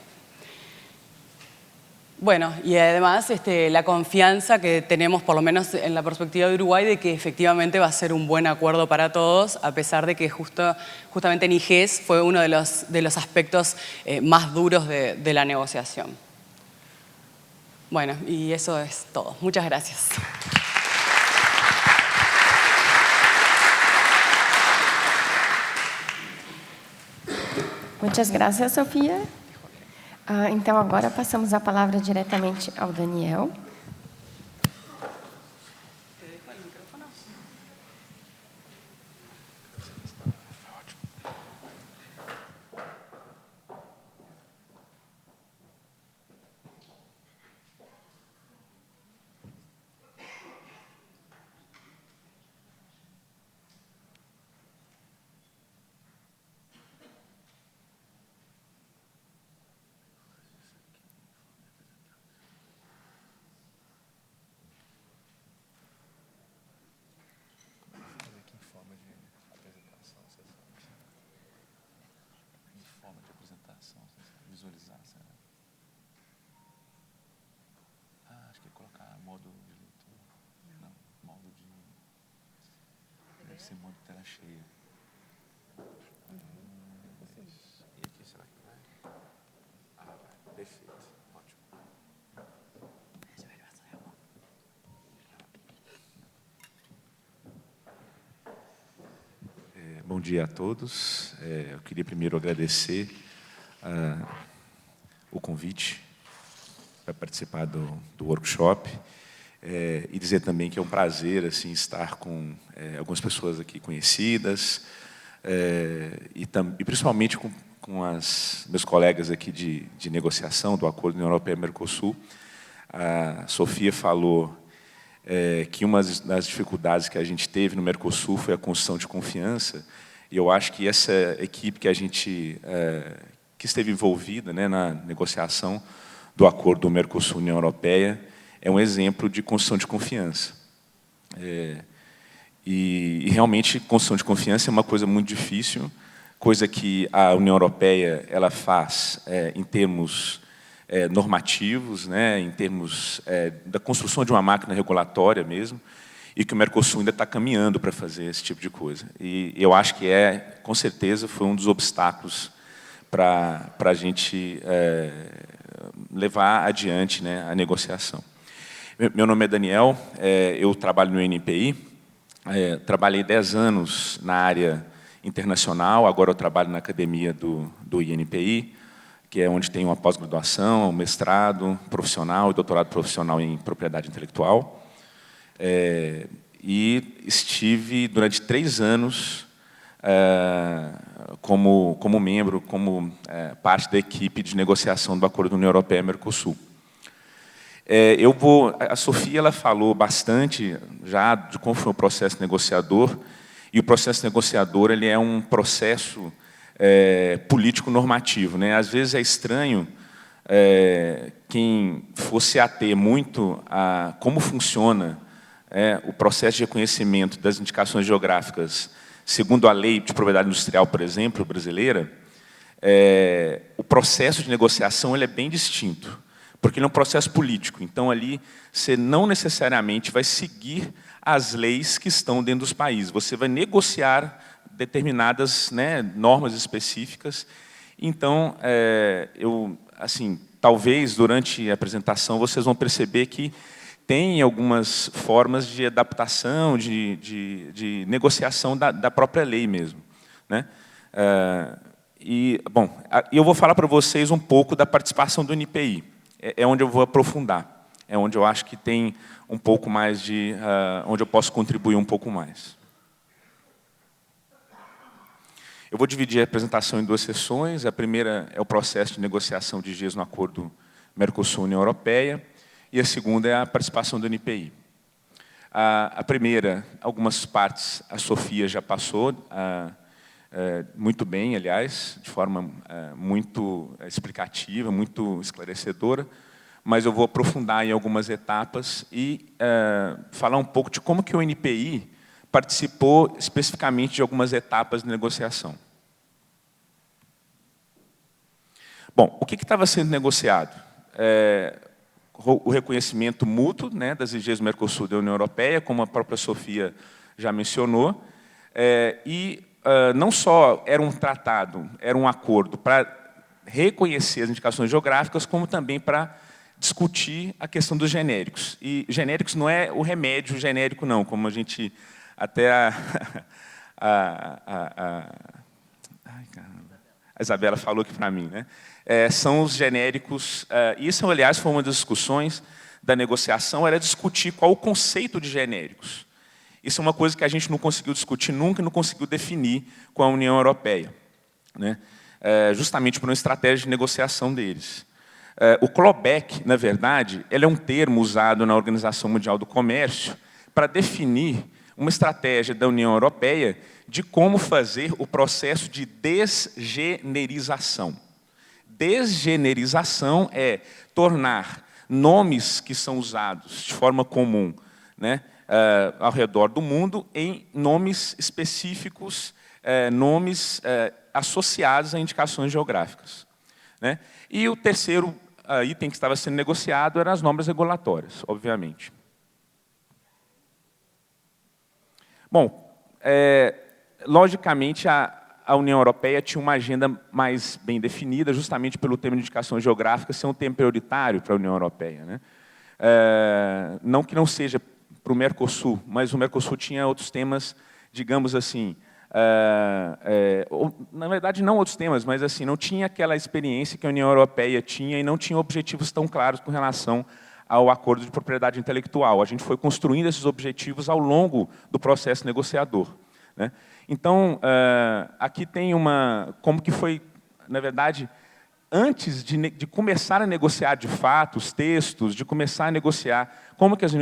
Bueno, y además la confianza que tenemos, por lo menos en la perspectiva de Uruguay, de que efectivamente va a ser un buen acuerdo para todos, a pesar de que justamente en IGES fue uno de los aspectos más duros de la negociación. Bueno, y eso es todo. Muchas gracias. Muchas gracias, Sofia. Então, agora passamos a palavra diretamente ao Daniel. Esse modo de tela cheia. E aqui, será que vai? Ah, vai. Perfeito. Ótimo. Bom dia a todos. Eu queria primeiro agradecer o convite para participar do workshop. E dizer também que é um prazer assim, estar com algumas pessoas aqui conhecidas e principalmente com meus colegas aqui de negociação do Acordo União Europeia-Mercosul. A Sofia falou que uma das dificuldades que a gente teve no Mercosul foi a construção de confiança, e eu acho que essa equipe que a gente que esteve envolvida, né, na negociação do acordo do Mercosul-União Europeia é um exemplo de construção de confiança. E realmente, construção de confiança é uma coisa muito difícil, coisa que a União Europeia ela faz em termos normativos, né, em termos da construção de uma máquina regulatória mesmo, e que o Mercosul ainda está caminhando para fazer esse tipo de coisa. E eu acho que com certeza, foi um dos obstáculos para a gente levar adiante, né, a negociação. Meu nome é Daniel, eu trabalho no INPI, trabalhei 10 anos na área internacional, agora eu trabalho na academia do INPI, que é onde tem uma pós-graduação, um mestrado profissional e doutorado profissional em propriedade intelectual. E estive durante 3 anos como membro, como parte da equipe de negociação do Acordo da União Europeia-Mercosul. A Sofia ela falou bastante já de como foi o processo negociador, e o processo negociador ele é um processo político-normativo, né? Às vezes é estranho quem fosse ater muito a como funciona o processo de reconhecimento das indicações geográficas, segundo a lei de propriedade industrial, por exemplo, brasileira. O processo de negociação ele é bem distinto, porque ele é um processo político. Então, ali, você não necessariamente vai seguir as leis que estão dentro dos países. Você vai negociar determinadas, né, normas específicas. Então, talvez, durante a apresentação, vocês vão perceber que tem algumas formas de adaptação, de negociação da própria lei mesmo, né? Eu vou falar para vocês um pouco da participação do INPI. É onde eu vou aprofundar, é onde eu acho que tem um pouco mais onde eu posso contribuir um pouco mais. Eu vou dividir a apresentação em 2 sessões. A primeira é o processo de negociação de GES no Acordo Mercosul-União Europeia, e a segunda é a participação do INPI. A primeira, algumas partes, a Sofia já passou muito bem, aliás, de forma muito explicativa, muito esclarecedora, mas eu vou aprofundar em algumas etapas e falar um pouco de como que o INPI participou especificamente de algumas etapas de negociação. Bom, o que estava sendo negociado? O reconhecimento mútuo, né, das IGs do Mercosul da União Europeia, como a própria Sofia já mencionou, não só era um tratado, era um acordo para reconhecer as indicações geográficas, como também para discutir a questão dos genéricos. E genéricos não é o remédio genérico, não, como a gente até a Isabela falou aqui para mim, né? São os genéricos. Isso, aliás, foi uma das discussões da negociação, era discutir qual o conceito de genéricos. Isso é uma coisa que a gente não conseguiu discutir nunca e não conseguiu definir com a União Europeia, né? Justamente por uma estratégia de negociação deles. O clawback, na verdade, ele é um termo usado na Organização Mundial do Comércio para definir uma estratégia da União Europeia de como fazer o processo de desgenerização. Desgenerização é tornar nomes que são usados de forma comum, né, ao redor do mundo em nomes específicos, nomes associados a indicações geográficas, né? E o terceiro item que estava sendo negociado eram as normas regulatórias, obviamente. Bom, logicamente, a União Europeia tinha uma agenda mais bem definida, justamente pelo tema de indicação geográfica ser um tema prioritário para a União Europeia, né? Não que não seja para o Mercosul, mas o Mercosul tinha outros temas, digamos assim, na verdade, não outros temas, mas assim, não tinha aquela experiência que a União Europeia tinha e não tinha objetivos tão claros com relação ao acordo de propriedade intelectual. A gente foi construindo esses objetivos ao longo do processo negociador, né? Então, aqui tem como que foi, na verdade, antes de começar a negociar de fato os textos, de começar a negociar como que as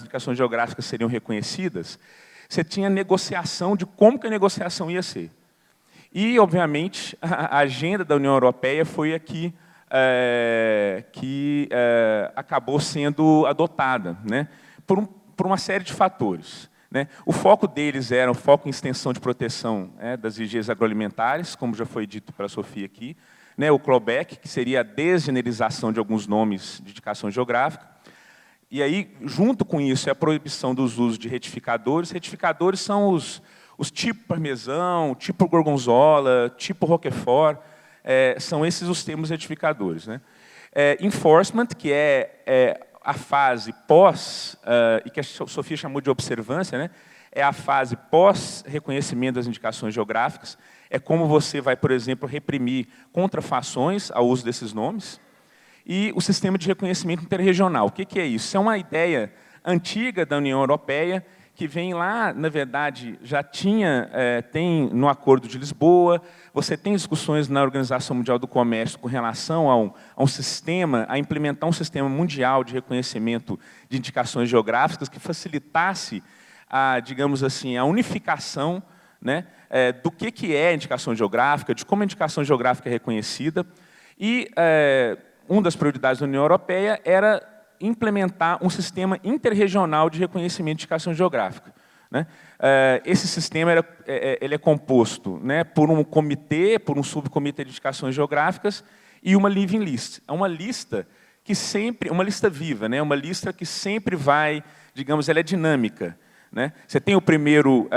indicações geográficas seriam reconhecidas, você tinha negociação de como que a negociação ia ser. E, obviamente, a agenda da União Europeia foi a que acabou sendo adotada, né, por uma série de fatores. Né. O foco deles era o foco em extensão de proteção das higienes agroalimentares, como já foi dito pela Sofia aqui, né, o clawback, que seria a desgenerização de alguns nomes de indicação geográfica. E aí, junto com isso, é a proibição dos usos de retificadores. Retificadores são os tipo parmesão, tipo gorgonzola, tipo roquefort, são esses os termos retificadores. Né? Enforcement, que é a fase pós, e que a Sofia chamou de observância, né? É a fase pós-reconhecimento das indicações geográficas, é como você vai, por exemplo, reprimir contrafações ao uso desses nomes, e o sistema de reconhecimento interregional. O que é isso? Isso é uma ideia antiga da União Europeia, que vem lá, na verdade, já tem no Acordo de Lisboa, você tem discussões na Organização Mundial do Comércio com relação a um sistema, a implementar um sistema mundial de reconhecimento de indicações geográficas que facilitasse digamos assim, a unificação, né, do que é a indicação geográfica, de como a indicação geográfica é reconhecida. E uma das prioridades da União Europeia era implementar um sistema interregional de reconhecimento de indicação geográfica. Né? Esse sistema ele é composto, né, por um comitê, por um subcomitê de indicações geográficas e uma living list. É uma lista que sempre, uma lista viva, né, uma lista que sempre vai, digamos, ela é dinâmica. Né? Você tem o primeiro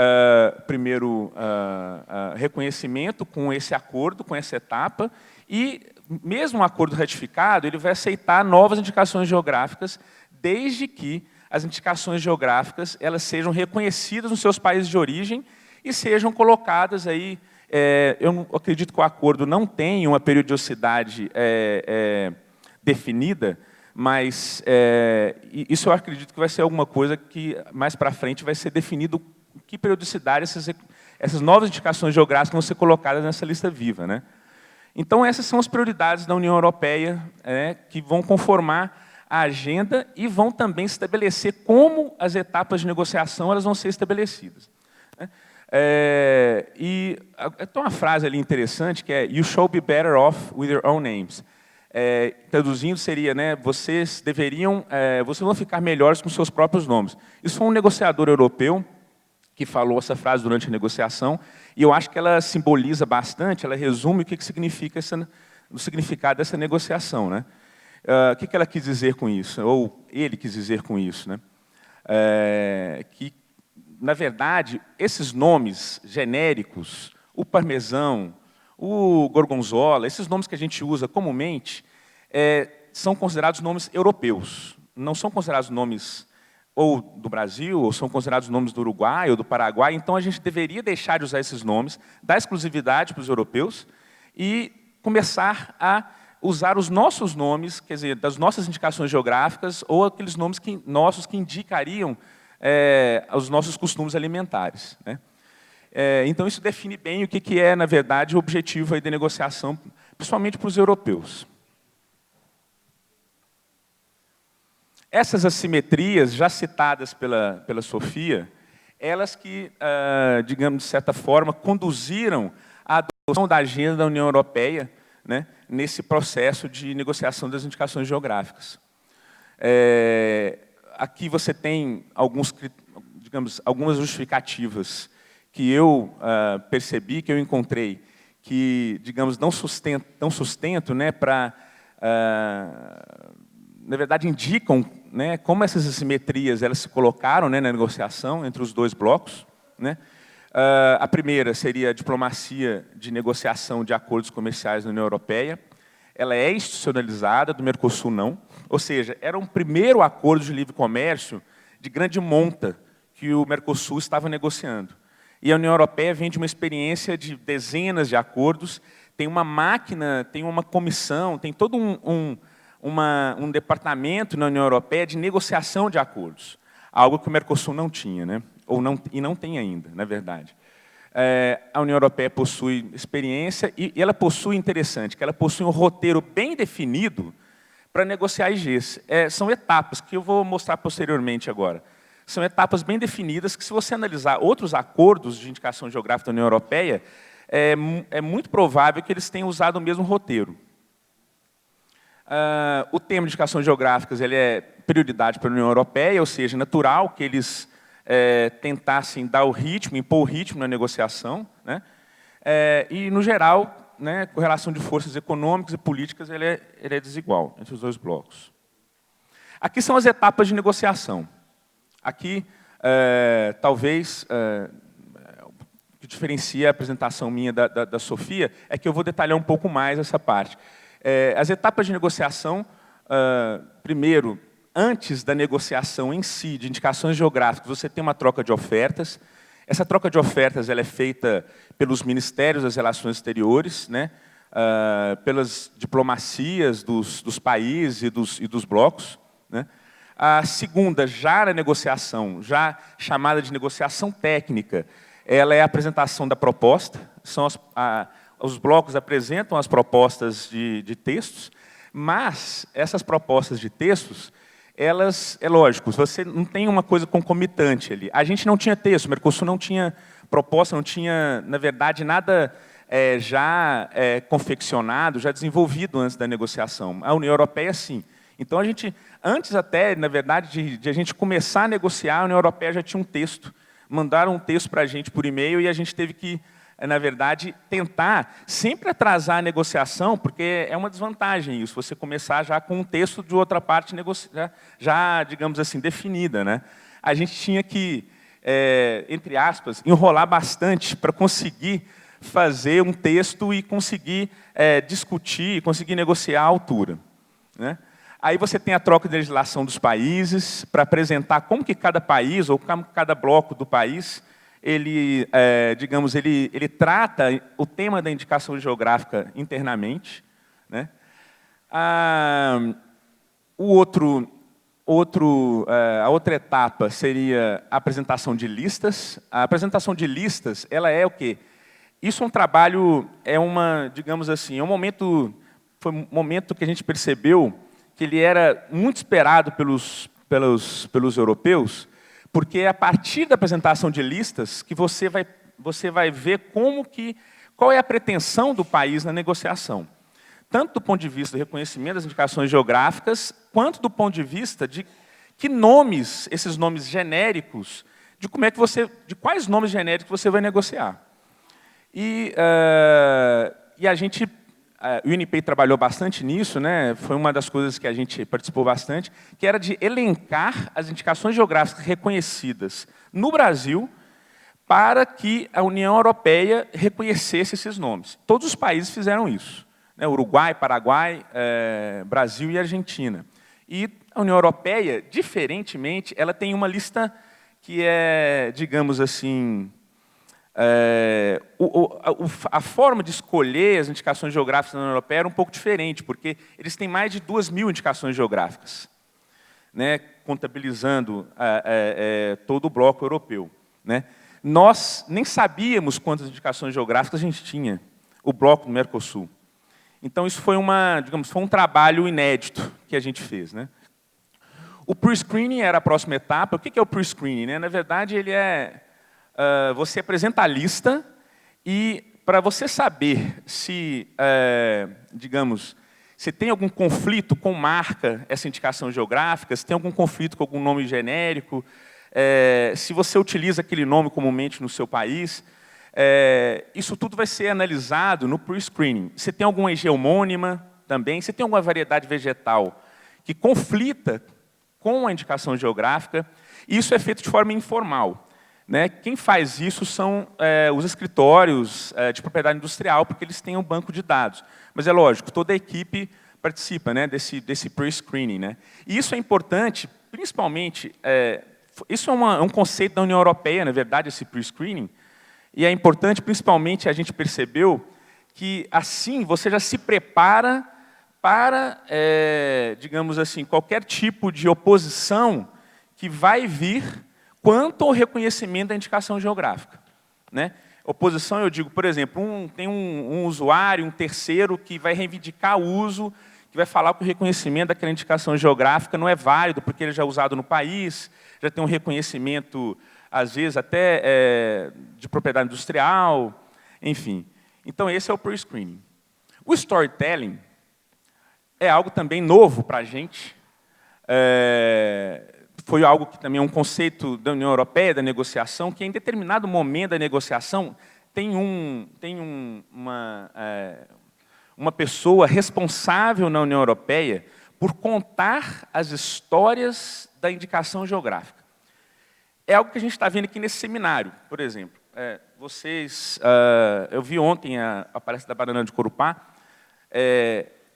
reconhecimento com esse acordo, com essa etapa, e mesmo um acordo ratificado, ele vai aceitar novas indicações geográficas, desde que as indicações geográficas elas sejam reconhecidas nos seus países de origem e sejam colocadas aí. Eu não acredito que o acordo não tenha uma periodicidade definida, mas isso eu acredito que vai ser alguma coisa que, mais para frente, vai ser definido que periodicidade essas novas indicações geográficas vão ser colocadas nessa lista viva. Né? Então, essas são as prioridades da União Europeia, que vão conformar a agenda e vão também estabelecer como as etapas de negociação elas vão ser estabelecidas. Né? E tem uma frase ali interessante que é "You shall be better off with your own names". Traduzindo seria, né, vocês vão ficar melhores com seus próprios nomes. Isso foi um negociador europeu que falou essa frase durante a negociação, e eu acho que ela simboliza bastante, ela resume o que significa o significado dessa negociação. Né? O que ela quis dizer com isso, ou ele quis dizer com isso? Né? Que, na verdade, esses nomes genéricos, o parmesão, o gorgonzola, esses nomes que a gente usa comumente, são considerados nomes europeus, não são considerados nomes ou do Brasil, ou são considerados nomes do Uruguai ou do Paraguai. Então, a gente deveria deixar de usar esses nomes, dar exclusividade para os europeus e começar a usar os nossos nomes, quer dizer, das nossas indicações geográficas ou aqueles nomes nossos que indicariam os nossos costumes alimentares. Né? Então, isso define bem o que é, na verdade, o objetivo aí da negociação, principalmente para os europeus. Essas assimetrias, já citadas pela Sofia, elas que, digamos, de certa forma, conduziram à adoção da agenda da União Europeia, né, nesse processo de negociação das indicações geográficas. Aqui você tem algumas justificativas que eu percebi, que eu encontrei, que, digamos, dão sustento, né, para, na verdade, indicam, né, como essas assimetrias elas se colocaram, né, na negociação entre os dois blocos. Né? A primeira seria a diplomacia de negociação de acordos comerciais na União Europeia. Ela é institucionalizada, do Mercosul não. Ou seja, era um primeiro acordo de livre comércio de grande monta que o Mercosul estava negociando. E a União Europeia vem de uma experiência de dezenas de acordos, tem uma máquina, tem uma comissão, tem todo um departamento na União Europeia de negociação de acordos, algo que o Mercosul não tinha, né? E não tem ainda, na verdade. a União Europeia possui experiência e ela possui, interessante, que ela possui um roteiro bem definido para negociar IGs. São etapas que eu vou mostrar posteriormente agora. São etapas bem definidas que, se você analisar outros acordos de indicação geográfica da União Europeia, é muito provável que eles tenham usado o mesmo roteiro. O tema de indicações geográficas ele é prioridade para a União Europeia, ou seja, natural que eles tentassem dar o ritmo, impor o ritmo na negociação, né? E, no geral, né, com relação de forças econômicas e políticas, ele é desigual entre os dois blocos. Aqui são as etapas de negociação. Aqui, talvez, o que diferencia a apresentação minha da Sofia é que eu vou detalhar um pouco mais essa parte. As etapas de negociação, primeiro, antes da negociação em si, de indicações geográficas, você tem uma troca de ofertas. Essa troca de ofertas ela é feita pelos Ministérios das Relações Exteriores, né, pelas diplomacias dos países e dos blocos, né. A segunda, já na negociação, já chamada de negociação técnica, ela é a apresentação da proposta. Os blocos apresentam as propostas de textos, mas essas propostas de textos, elas, é lógico, você não tem uma coisa concomitante ali. A gente não tinha texto, o Mercosul não tinha proposta, não tinha, na verdade, nada já confeccionado, já desenvolvido antes da negociação. A União Europeia, sim. Então, a gente, antes até, na verdade, de a gente começar a negociar, a União Europeia já tinha um texto. Mandaram um texto para a gente por e-mail e a gente teve que, na verdade, tentar sempre atrasar a negociação, porque é uma desvantagem isso, você começar já com um texto de outra parte já, digamos assim, definida, né? A gente tinha que, entre aspas, enrolar bastante para conseguir fazer um texto e conseguir discutir, conseguir negociar à altura, né? Aí você tem a troca de legislação dos países, para apresentar como que cada país, ou cada bloco do país, ele, digamos, ele trata o tema da indicação geográfica internamente, né? A outra etapa seria a apresentação de listas. A apresentação de listas, ela é o quê? Isso é um trabalho, digamos assim, foi um momento que a gente percebeu que ele era muito esperado pelos europeus, porque é a partir da apresentação de listas que você vai ver qual é a pretensão do país na negociação. Tanto do ponto de vista do reconhecimento das indicações geográficas, quanto do ponto de vista de que nomes, esses nomes genéricos, de quais nomes genéricos você vai negociar. E a gente, o UNIPEI trabalhou bastante nisso, né? Foi uma das coisas que a gente participou bastante, que era de elencar as indicações geográficas reconhecidas no Brasil para que a União Europeia reconhecesse esses nomes. Todos os países fizeram isso, né? Uruguai, Paraguai, Brasil e Argentina. E a União Europeia, diferentemente, ela tem uma lista que é, digamos assim, a forma de escolher as indicações geográficas na União Europeia era um pouco diferente, porque eles têm mais de 2.000 indicações geográficas, né, contabilizando todo o bloco europeu, né. Nós nem sabíamos quantas indicações geográficas a gente tinha, o bloco do Mercosul. Então, isso foi foi um trabalho inédito que a gente fez, né. O pre-screening era a próxima etapa. O que é o pre-screening, né? Na verdade, ele você apresenta a lista e, para você saber se, digamos, se tem algum conflito com marca essa indicação geográfica, se tem algum conflito com algum nome genérico, se você utiliza aquele nome comumente no seu país, isso tudo vai ser analisado no pre-screening. Se tem alguma EG homônima também, se tem alguma variedade vegetal que conflita com a indicação geográfica, isso é feito de forma informal, né? Quem faz isso são os escritórios de propriedade industrial, porque eles têm um banco de dados. Mas é lógico, toda a equipe participa, né, desse pre-screening, né? E isso é importante, principalmente, isso é um conceito da União Europeia, na verdade, esse pre-screening, e é importante, principalmente, a gente percebeu que, assim, você já se prepara para, digamos assim, qualquer tipo de oposição que vai vir quanto ao reconhecimento da indicação geográfica, né? Oposição, eu digo, por exemplo, tem um usuário, um terceiro, que vai reivindicar o uso, que vai falar que o reconhecimento daquela indicação geográfica não é válido, porque ele já é usado no país, já tem um reconhecimento, às vezes, até de propriedade industrial, enfim. Então, esse é o pre-screening. O storytelling é algo também novo para a gente. Foi algo que também é um conceito da União Europeia, da negociação, que em determinado momento da negociação tem uma pessoa responsável na União Europeia por contar as histórias da indicação geográfica. É algo que a gente está vendo aqui nesse seminário, por exemplo. Eu vi ontem a palestra da banana de Corupá,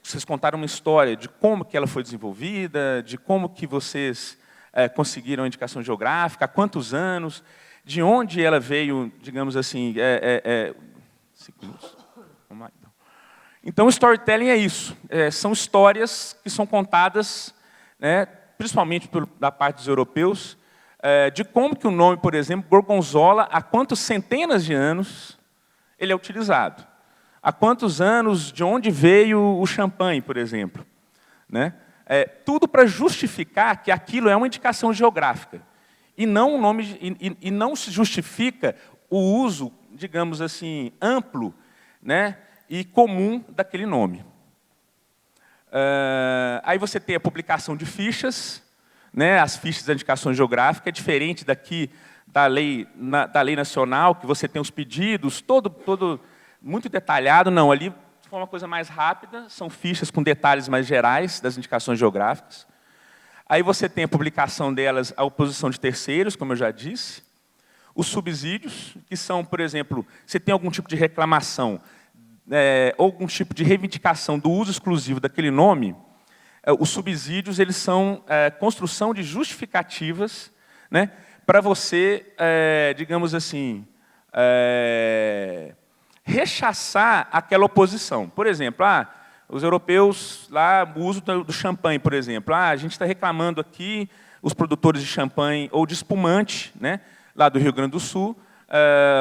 vocês contaram uma história de como que ela foi desenvolvida, de como que vocês conseguiram a indicação geográfica, há quantos anos, de onde ela veio, digamos assim... Vamos lá, então. Então, o storytelling é isso. São histórias que são contadas, né, principalmente da parte dos europeus, de como que o nome, por exemplo, Gorgonzola, há quantos centenas de anos ele é utilizado. Há quantos anos, de onde veio o champanhe, por exemplo. Né? Tudo para justificar que aquilo é uma indicação geográfica. E não, e não se justifica o uso, digamos assim, amplo, né, e comum daquele nome. Aí você tem a publicação de fichas, né, as fichas da indicação geográfica, é diferente daqui da lei nacional, que você tem os pedidos, todo muito detalhado. Não, ali foi uma coisa mais rápida, são fichas com detalhes mais gerais das indicações geográficas. Aí você tem a publicação delas, a oposição de terceiros, como eu já disse. Os subsídios, que são, por exemplo, você tem algum tipo de reclamação, ou algum tipo de reivindicação do uso exclusivo daquele nome, os subsídios eles são construção de justificativas, né, para você, digamos assim, rechaçar aquela oposição. Por exemplo, os europeus, lá, o uso do champanhe, por exemplo. A gente está reclamando aqui, os produtores de champanhe ou de espumante, né, lá do Rio Grande do Sul,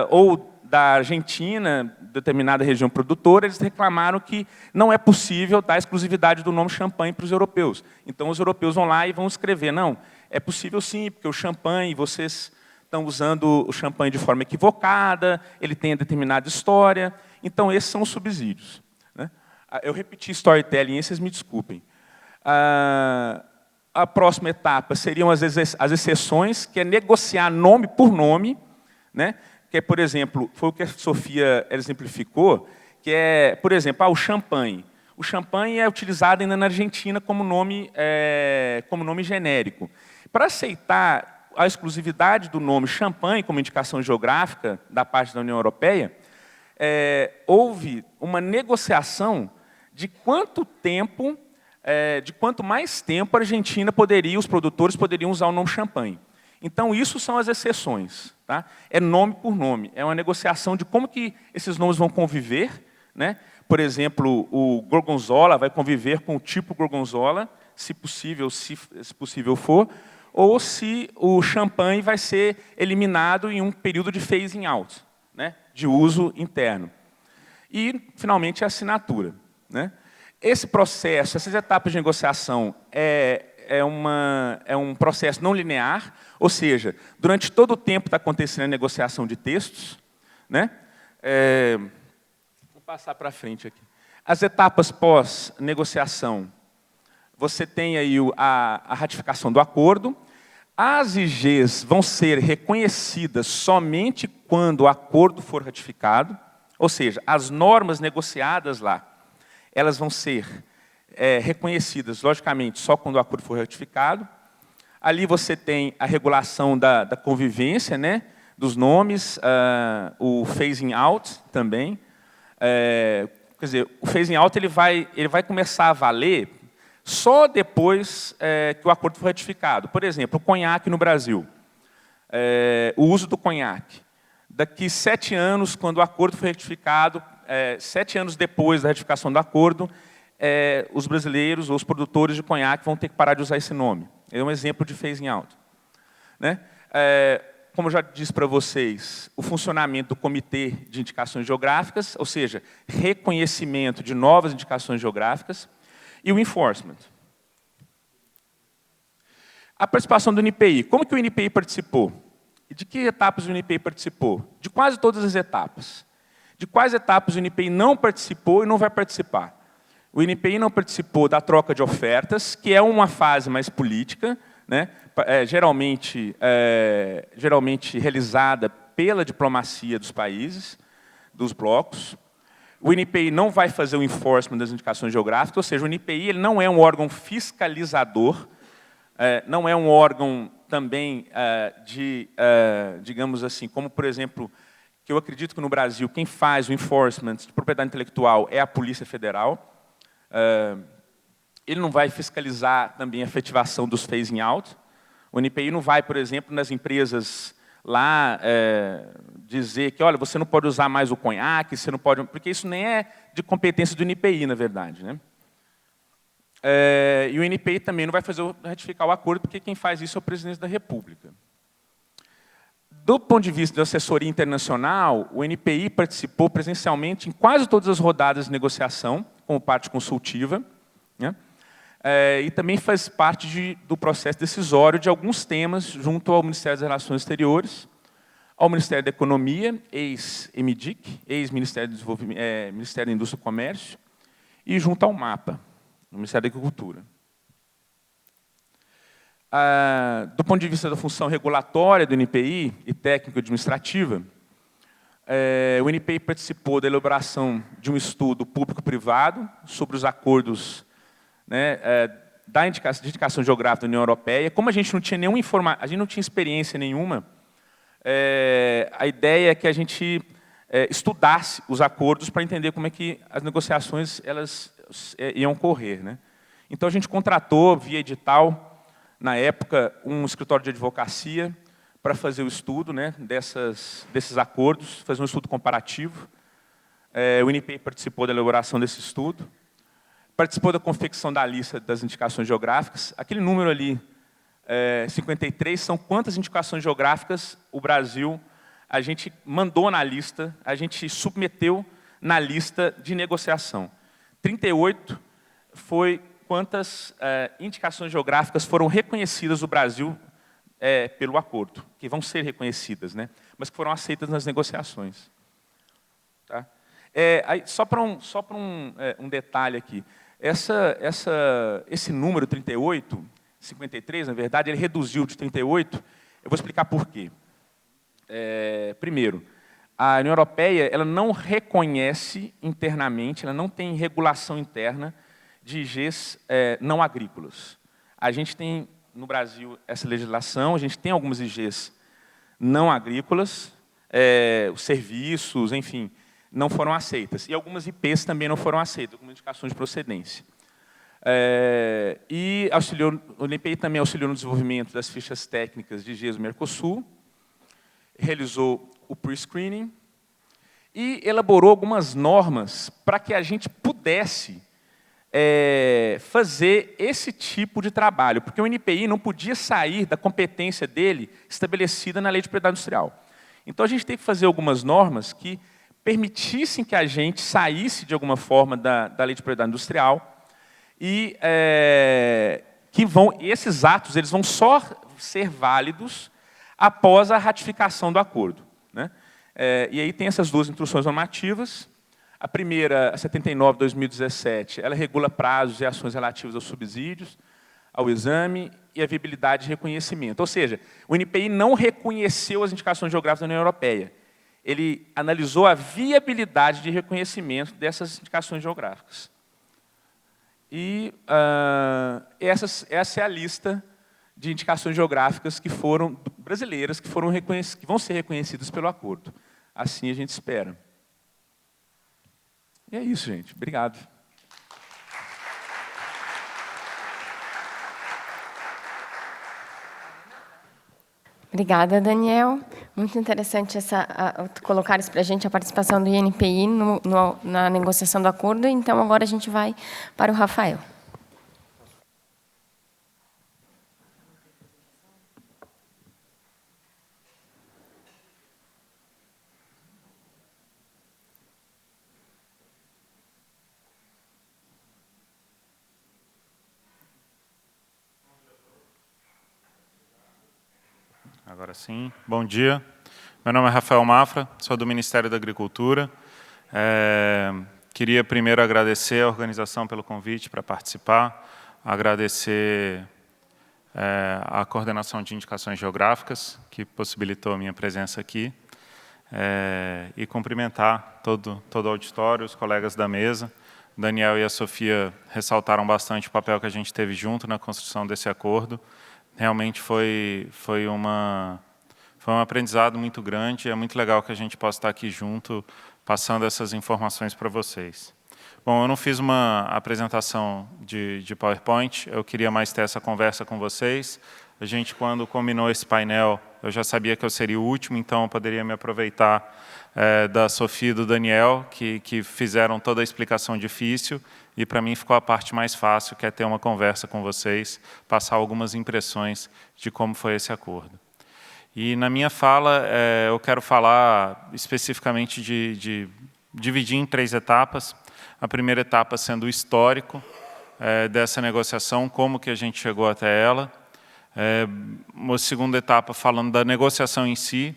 ou da Argentina, determinada região produtora, eles reclamaram que não é possível dar a exclusividade do nome champanhe para os europeus. Então, os europeus vão lá e vão escrever, não, é possível sim, porque o champanhe, vocês estão usando o champanhe de forma equivocada, ele tem determinada história. Então, esses são os subsídios. Né? Eu repeti storytelling, vocês me desculpem. A próxima etapa seriam as exceções, que é negociar nome por nome, né? Que é, por exemplo, foi o que a Sofia exemplificou, que é, por exemplo, o champanhe. O champanhe é utilizado ainda na Argentina como nome genérico. Para aceitar a exclusividade do nome champanhe como indicação geográfica da parte da União Europeia, houve uma negociação de quanto mais tempo a Argentina os produtores poderiam usar o nome champanhe. Então, isso são as exceções. Tá? É nome por nome. É uma negociação de como que esses nomes vão conviver. Né? Por exemplo, o Gorgonzola vai conviver com o tipo Gorgonzola, se possível for, ou se o champanhe vai ser eliminado em um período de phasing out, né? De uso interno. E, finalmente, a assinatura. Né? Esse processo, essas etapas de negociação é um processo não linear, ou seja, durante todo o tempo está acontecendo a negociação de textos. Né? Vou passar para frente aqui. As etapas pós-negociação, você tem aí a ratificação do acordo. As IGs vão ser reconhecidas somente quando o acordo for ratificado, ou seja, as normas negociadas lá, elas vão ser reconhecidas, logicamente, só quando o acordo for ratificado. Ali você tem a regulação da convivência, né, dos nomes, o phasing out também. Quer dizer, o phasing out ele vai começar a valer só depois que o acordo for ratificado. Por exemplo, o conhaque no Brasil. O uso do conhaque. Daqui 7 anos, quando o acordo for ratificado, 7 anos depois da ratificação do acordo, os brasileiros ou os produtores de conhaque vão ter que parar de usar esse nome. É um exemplo de phasing out. Né? como eu já disse para vocês, o funcionamento do Comitê de Indicações Geográficas, ou seja, reconhecimento de novas indicações geográficas, e o enforcement. A participação do NPI. Como que o NPI participou? E de que etapas o NPI participou? De quase todas as etapas. De quais etapas o NPI não participou e não vai participar? O NPI não participou da troca de ofertas, que é uma fase mais política, né? Geralmente realizada pela diplomacia dos países, dos blocos. O NPI não vai fazer o enforcement das indicações geográficas, ou seja, o NPI ele não é um órgão fiscalizador, não é um órgão também digamos assim, como, por exemplo, que eu acredito que no Brasil quem faz o enforcement de propriedade intelectual é a Polícia Federal. Ele não vai fiscalizar também a efetivação dos phasing out. O NPI não vai, por exemplo, nas empresas lá dizer que, olha, você não pode usar mais o conhaque, você não pode, porque isso nem é de competência do NPI, na verdade, né? E o NPI também não vai ratificar o acordo, porque quem faz isso é o presidente da República. Do ponto de vista da assessoria internacional, o NPI participou presencialmente em quase todas as rodadas de negociação, como parte consultiva, né? E também faz parte do processo decisório de alguns temas junto ao Ministério das Relações Exteriores, ao Ministério da Economia, ex-MDIC, ex-Ministério Ministério da Indústria e Comércio, e junto ao MAPA, no Ministério da Agricultura. Do ponto de vista da função regulatória do NPI e técnico-administrativa, o NPI participou da elaboração de um estudo público-privado sobre os acordos, né, de indicação geográfica da União Europeia. Como a gente não tinha a gente não tinha experiência nenhuma, a ideia é que a gente estudasse os acordos para entender como é que as negociações elas iam ocorrer, né? Então a gente contratou via edital, na época, um escritório de advocacia para fazer o estudo, né, desses acordos, fazer um estudo comparativo. O NPI participou da elaboração desse estudo, participou da confecção da lista das indicações geográficas. Aquele número ali, 53, são quantas indicações geográficas o Brasil, a gente mandou na lista, a gente submeteu na lista de negociação. 38 foi quantas indicações geográficas foram reconhecidas no Brasil pelo acordo, que vão ser reconhecidas, né, mas que foram aceitas nas negociações. Tá? Só para um detalhe aqui, esse número 38, 53, na verdade, ele reduziu de 38, eu vou explicar por quê. Primeiro, a União Europeia ela não reconhece internamente, ela não tem regulação interna de IGs não agrícolas. A gente tem, no Brasil, essa legislação, a gente tem algumas IGs não agrícolas, os serviços, enfim, não foram aceitas. E algumas IPs também não foram aceitas, algumas indicações de procedência. E o NPI também auxiliou no desenvolvimento das fichas técnicas de IGs do Mercosul, realizou o pre-screening e elaborou algumas normas para que a gente pudesse fazer esse tipo de trabalho, porque o NPI não podia sair da competência dele estabelecida na Lei de Propriedade Industrial. Então, a gente tem que fazer algumas normas que permitissem que a gente saísse, de alguma forma, da Lei de Propriedade Industrial e esses atos eles vão só ser válidos após a ratificação do acordo, né? E aí tem essas duas instruções normativas. A primeira, a 79/2017, ela regula prazos e ações relativas aos subsídios, ao exame e à viabilidade de reconhecimento. Ou seja, o NPI não reconheceu as indicações geográficas da União Europeia. Ele analisou a viabilidade de reconhecimento dessas indicações geográficas. E essa é a lista de indicações geográficas que foram brasileiras, que vão ser reconhecidas pelo acordo. Assim a gente espera. E é isso, gente. Obrigado. Obrigada, Daniel. Muito interessante colocar isso para a gente, a participação do INPI na negociação do acordo. Então, agora a gente vai para o Rafael. Agora sim. Bom dia. Meu nome é Rafael Mafra, sou do Ministério da Agricultura. Queria primeiro agradecer a organização pelo convite para participar, agradecer a coordenação de indicações geográficas, que possibilitou a minha presença aqui, e cumprimentar todo o auditório, os colegas da mesa. Daniel e a Sofia ressaltaram bastante o papel que a gente teve junto na construção desse acordo. Realmente foi um aprendizado muito grande, é muito legal que a gente possa estar aqui junto, passando essas informações para vocês. Bom, eu não fiz uma apresentação de PowerPoint, eu queria mais ter essa conversa com vocês. A gente, quando combinou esse painel, eu já sabia que eu seria o último, então eu poderia me aproveitar da Sofia e do Daniel, que fizeram toda a explicação difícil, e para mim ficou a parte mais fácil, que é ter uma conversa com vocês, passar algumas impressões de como foi esse acordo. E na minha fala, eu quero falar especificamente de dividir em 3 etapas. A primeira etapa sendo o histórico dessa negociação, como que a gente chegou até ela. Uma segunda etapa falando da negociação em si.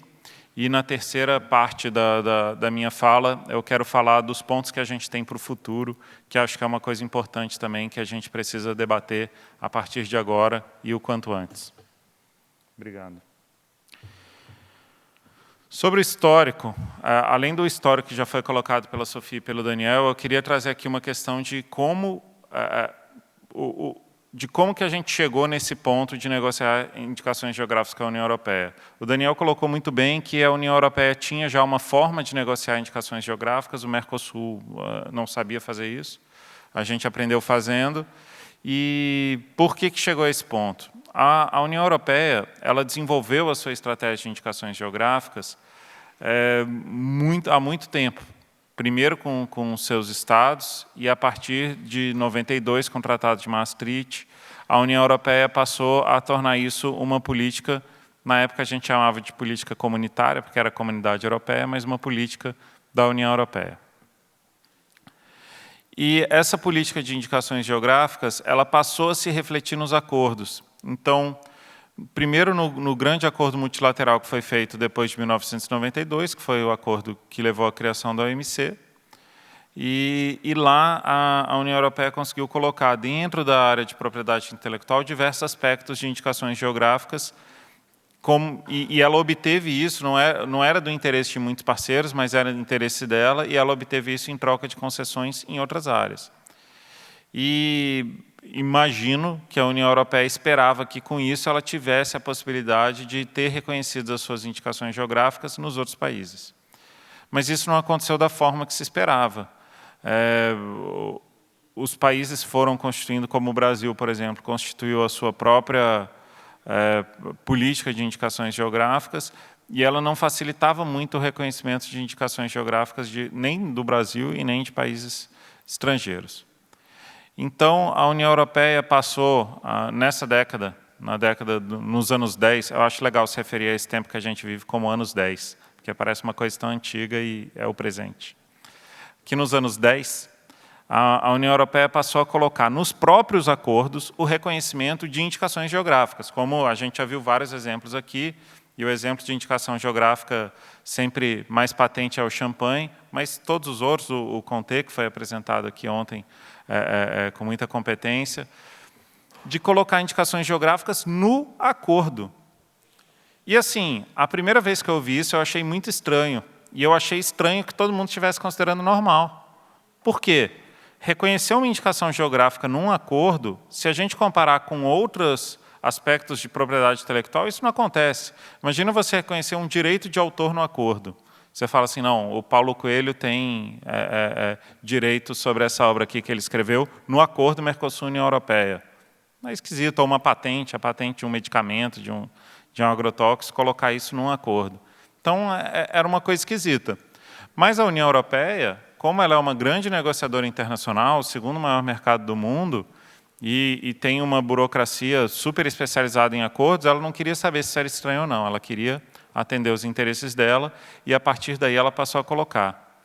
E na terceira parte da minha fala, eu quero falar dos pontos que a gente tem para o futuro, que acho que é uma coisa importante também, que a gente precisa debater a partir de agora e o quanto antes. Obrigado. Sobre o histórico, além do histórico que já foi colocado pela Sofia e pelo Daniel, eu queria trazer aqui uma questão de como que a gente chegou nesse ponto de negociar indicações geográficas com a União Europeia. O Daniel colocou muito bem que a União Europeia tinha já uma forma de negociar indicações geográficas, o Mercosul não sabia fazer isso, a gente aprendeu fazendo. E por que chegou a esse ponto? A União Europeia, ela desenvolveu a sua estratégia de indicações geográficas há muito tempo. Primeiro com seus estados, e a partir de 92, com o Tratado de Maastricht, a União Europeia passou a tornar isso uma política, na época a gente chamava de política comunitária, porque era a Comunidade Europeia, mas uma política da União Europeia. E essa política de indicações geográficas, ela passou a se refletir nos acordos. Então, primeiro no grande acordo multilateral que foi feito depois de 1992, que foi o acordo que levou à criação da OMC, e lá a União Europeia conseguiu colocar dentro da área de propriedade intelectual diversos aspectos de indicações geográficas, e ela obteve isso, não era do interesse de muitos parceiros, mas era do interesse dela, e ela obteve isso em troca de concessões em outras áreas. E imagino que a União Europeia esperava que, com isso, ela tivesse a possibilidade de ter reconhecido as suas indicações geográficas nos outros países. Mas isso não aconteceu da forma que se esperava. Os países foram constituindo, como o Brasil, por exemplo, constituiu a sua própria política de indicações geográficas, e ela não facilitava muito o reconhecimento de indicações geográficas nem do Brasil e nem de países estrangeiros. Então, a União Europeia passou, nessa década, nos anos 10, eu acho legal se referir a esse tempo que a gente vive como anos 10, porque parece uma coisa tão antiga e é o presente. Que nos anos 10, a União Europeia passou a colocar nos próprios acordos o reconhecimento de indicações geográficas, como a gente já viu vários exemplos aqui, e o exemplo de indicação geográfica sempre mais patente é o champanhe, mas todos os outros, o Comté, que foi apresentado aqui ontem com muita competência, de colocar indicações geográficas no acordo. E assim, a primeira vez que eu vi isso, eu achei muito estranho, e eu achei estranho que todo mundo estivesse considerando normal. Por quê? Reconhecer uma indicação geográfica num acordo, se a gente comparar com outros aspectos de propriedade intelectual, isso não acontece. Imagina você reconhecer um direito de autor no acordo. Você fala assim, não, o Paulo Coelho tem direito sobre essa obra aqui que ele escreveu no acordo Mercosul-União Europeia. Não é esquisito, ou uma patente, a patente de um medicamento, de um agrotóxico, colocar isso num acordo. Então, era uma coisa esquisita. Mas a União Europeia, como ela é uma grande negociadora internacional, o segundo maior mercado do mundo, e tem uma burocracia super especializada em acordos, ela não queria saber se isso era estranho ou não, ela queria atender os interesses dela, e a partir daí ela passou a colocar.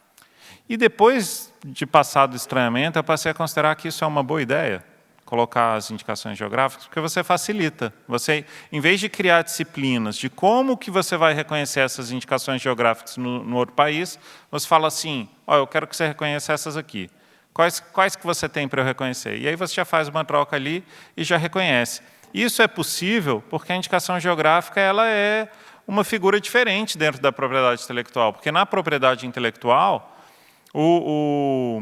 E depois de passar do estranhamento, eu passei a considerar que isso é uma boa ideia. colocar as indicações geográficas, porque você facilita. Você, em vez de criar disciplinas de como que você vai reconhecer essas indicações geográficas no outro país, você fala assim, eu quero que você reconheça essas aqui. Quais que você tem para eu reconhecer? E aí você já faz uma troca ali e já reconhece. Isso é possível porque a indicação geográfica ela é uma figura diferente dentro da propriedade intelectual, porque na propriedade intelectual, o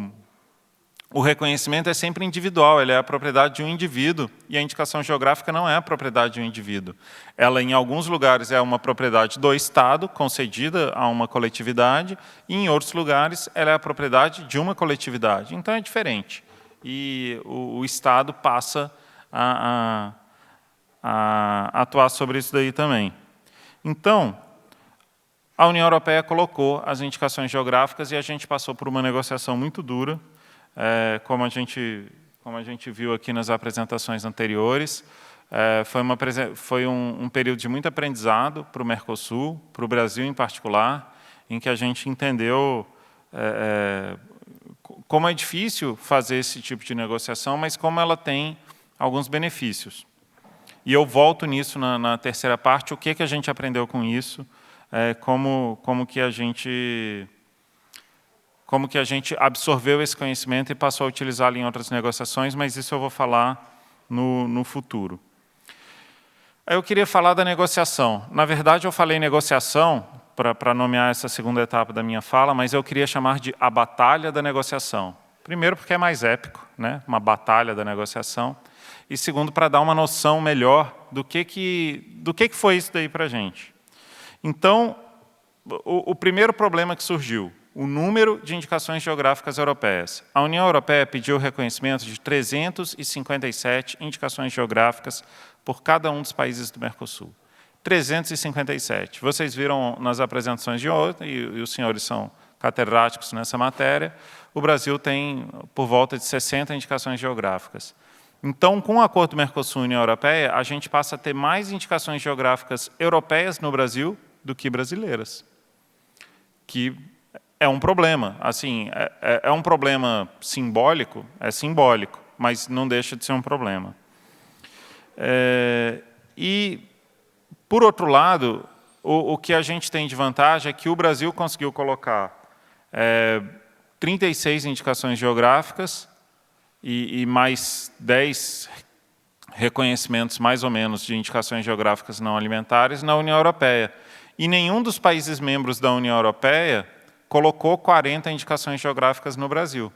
reconhecimento é sempre individual, ele é a propriedade de um indivíduo, e a indicação geográfica não é a propriedade de um indivíduo. Ela, em alguns lugares, é uma propriedade do Estado, concedida a uma coletividade, e em outros lugares, ela é a propriedade de uma coletividade. Então, é diferente. E o Estado passa a atuar sobre isso daí também. Então, a União Europeia colocou as indicações geográficas e a gente passou por uma negociação muito dura, como a gente viu aqui nas apresentações anteriores. Foi um período de muito aprendizado para o Mercosul, para o Brasil em particular, em que a gente entendeu como é difícil fazer esse tipo de negociação, mas como ela tem alguns benefícios. E eu volto nisso na terceira parte, o que a gente aprendeu com isso, como que a gente absorveu esse conhecimento e passou a utilizá-lo em outras negociações, mas isso eu vou falar no futuro. Eu queria falar da negociação. Na verdade, eu falei negociação para nomear essa segunda etapa da minha fala, mas eu queria chamar de a batalha da negociação. Primeiro, porque é mais épico, né? Uma batalha da negociação. E segundo, para dar uma noção melhor do que foi isso daí para a gente. Então, o primeiro problema que surgiu, o número de indicações geográficas europeias. A União Europeia pediu o reconhecimento de 357 indicações geográficas por cada um dos países do Mercosul. 357. Vocês viram nas apresentações de ontem, e os senhores são catedráticos nessa matéria, o Brasil tem por volta de 60 indicações geográficas. Então, com o acordo do Mercosul e União Europeia, a gente passa a ter mais indicações geográficas europeias no Brasil do que brasileiras, que é um problema. Assim, é um problema simbólico, mas não deixa de ser um problema. E, por outro lado, o que a gente tem de vantagem é que o Brasil conseguiu colocar 36 indicações geográficas e mais 10 reconhecimentos, mais ou menos, de indicações geográficas não alimentares na União Europeia. E nenhum dos países membros da União Europeia colocou 40 indicações geográficas no Brasil.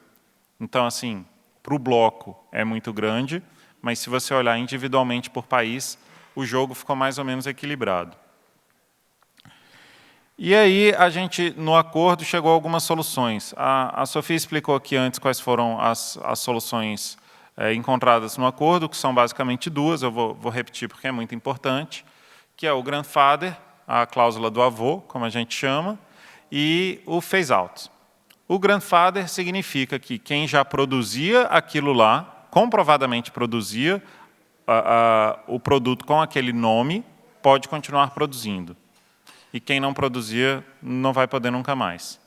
Então, assim, para o bloco é muito grande, mas se você olhar individualmente por país, o jogo ficou mais ou menos equilibrado. E aí, a gente, no acordo, chegou a algumas soluções. A Sofia explicou aqui antes quais foram as soluções encontradas no acordo, que são basicamente duas, eu vou repetir porque é muito importante, que é o grandfather, a cláusula do avô, como a gente chama, e o phase-out. O grandfather significa que quem já produzia aquilo lá, comprovadamente produzia o produto com aquele nome, pode continuar produzindo. E quem não produzia não vai poder nunca mais.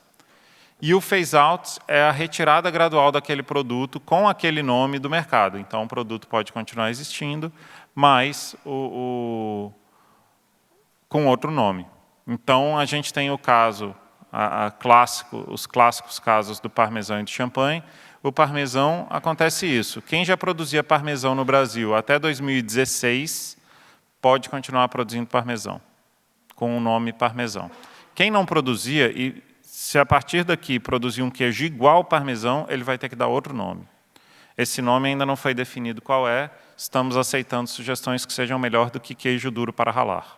E o phase-out é a retirada gradual daquele produto com aquele nome do mercado. Então, o produto pode continuar existindo, mas com outro nome. Então, a gente tem o caso, os clássicos casos do parmesão e do champanhe. O parmesão, acontece isso. Quem já produzia parmesão no Brasil até 2016 pode continuar produzindo parmesão, com o nome parmesão. Quem não produzia, e se a partir daqui produzir um queijo igual ao parmesão, ele vai ter que dar outro nome. Esse nome ainda não foi definido qual é, estamos aceitando sugestões que sejam melhor do que queijo duro para ralar.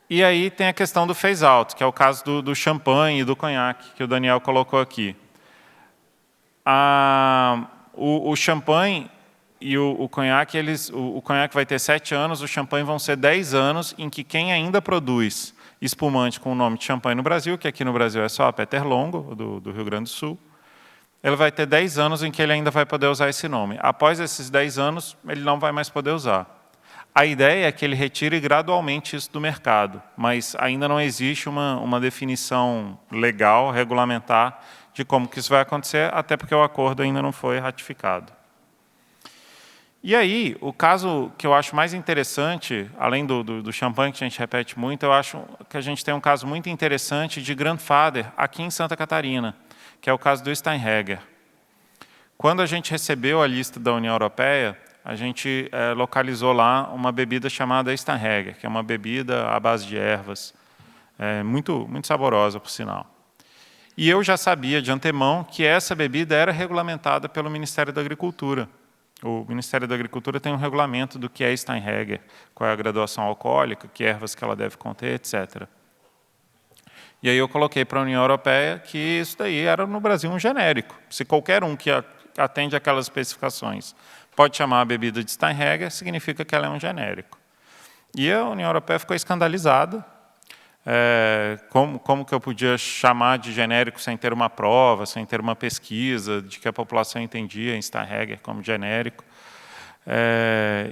E aí tem a questão do phase-out, que é o caso do champanhe e do conhaque, que o Daniel colocou aqui. O champanhe e o conhaque, o conhaque vai ter 7 anos, o champanhe vão ser 10 anos, em que quem ainda produz espumante com o nome de champanhe no Brasil, que aqui no Brasil é só a Peter Longo, do Rio Grande do Sul, ele vai ter 10 anos em que ele ainda vai poder usar esse nome. Após esses 10 anos, ele não vai mais poder usar. A ideia é que ele retire gradualmente isso do mercado, mas ainda não existe uma definição legal, regulamentar, de como que isso vai acontecer, até porque o acordo ainda não foi ratificado. E aí, o caso que eu acho mais interessante, além do champanhe, que a gente repete muito, eu acho que a gente tem um caso muito interessante de grandfather aqui em Santa Catarina, que é o caso do Steinheger. Quando a gente recebeu a lista da União Europeia, a gente localizou lá uma bebida chamada Steinheger, que é uma bebida à base de ervas, muito, muito saborosa, por sinal. E eu já sabia de antemão que essa bebida era regulamentada pelo Ministério da Agricultura. O Ministério da Agricultura tem um regulamento do que é Steinheger, qual é a graduação alcoólica, que ervas que ela deve conter, etc. E aí eu coloquei para a União Europeia que isso daí era, no Brasil, um genérico. Se qualquer um que atende aquelas especificações pode chamar a bebida de Steinheger, significa que ela é um genérico. E a União Europeia ficou escandalizada. Como que eu podia chamar de genérico sem ter uma prova, sem ter uma pesquisa de que a população entendia em Steinheger como genérico.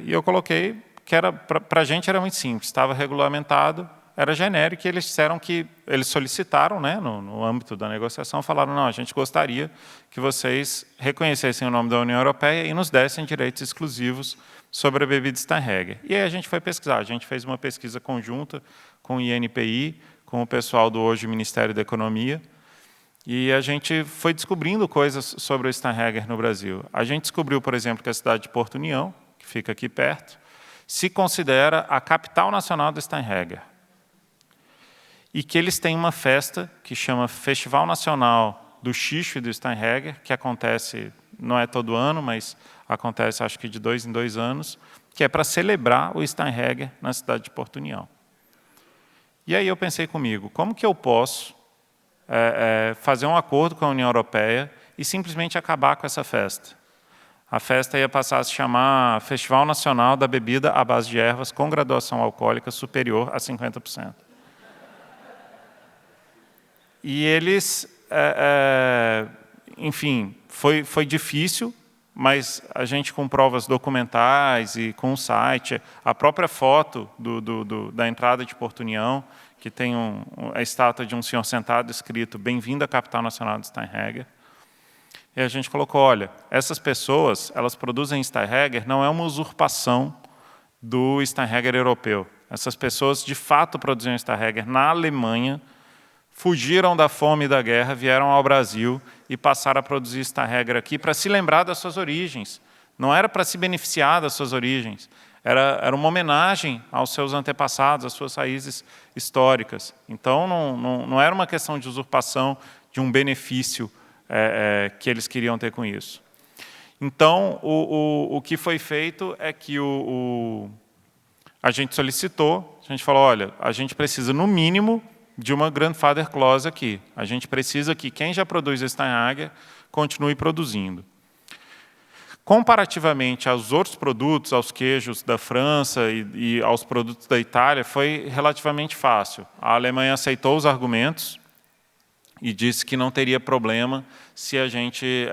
E eu coloquei que para a gente era muito simples, estava regulamentado, era genérico, e eles disseram que eles solicitaram, né, no âmbito da negociação, falaram, não, a gente gostaria que vocês reconhecessem o nome da União Europeia e nos dessem direitos exclusivos sobre a bebida Steinheger. E aí a gente foi pesquisar, a gente fez uma pesquisa conjunta com o INPI, com o pessoal do hoje Ministério da Economia, e a gente foi descobrindo coisas sobre o Steinheger no Brasil. A gente descobriu, por exemplo, que a cidade de Porto União, que fica aqui perto, se considera a capital nacional do Steinheger. E que eles têm uma festa que chama Festival Nacional do Xixo e do Steinheger, que acontece, não é todo ano, mas acontece acho que de 2 em 2 anos, que é para celebrar o Steinheger na cidade de Porto União. E aí eu pensei comigo, como que eu posso fazer um acordo com a União Europeia e simplesmente acabar com essa festa? A festa ia passar a se chamar Festival Nacional da Bebida à Base de Ervas com graduação alcoólica superior a 50%. E eles, enfim, foi difícil, mas a gente com provas documentais e com o site, a própria foto da entrada de Porto União, que tem a estátua de um senhor sentado escrito Bem-vindo à capital nacional de Steinheger. E a gente colocou, olha, essas pessoas, elas produzem Steinheger, não é uma usurpação do Steinheger europeu. Essas pessoas, de fato, produziam Steinheger na Alemanha, fugiram da fome e da guerra, vieram ao Brasil e passaram a produzir Steinheger aqui para se lembrar das suas origens. Não era para se beneficiar das suas origens, era uma homenagem aos seus antepassados, às suas raízes históricas. Então, não era uma questão de usurpação de um benefício que eles queriam ter com isso. Então, o que foi feito é que a gente solicitou, a gente falou, olha, a gente precisa, no mínimo, de uma grandfather clause aqui. A gente precisa que quem já produz Steinheger continue produzindo. Comparativamente aos outros produtos, aos queijos da França e aos produtos da Itália, foi relativamente fácil. A Alemanha aceitou os argumentos e disse que não teria problema se a gente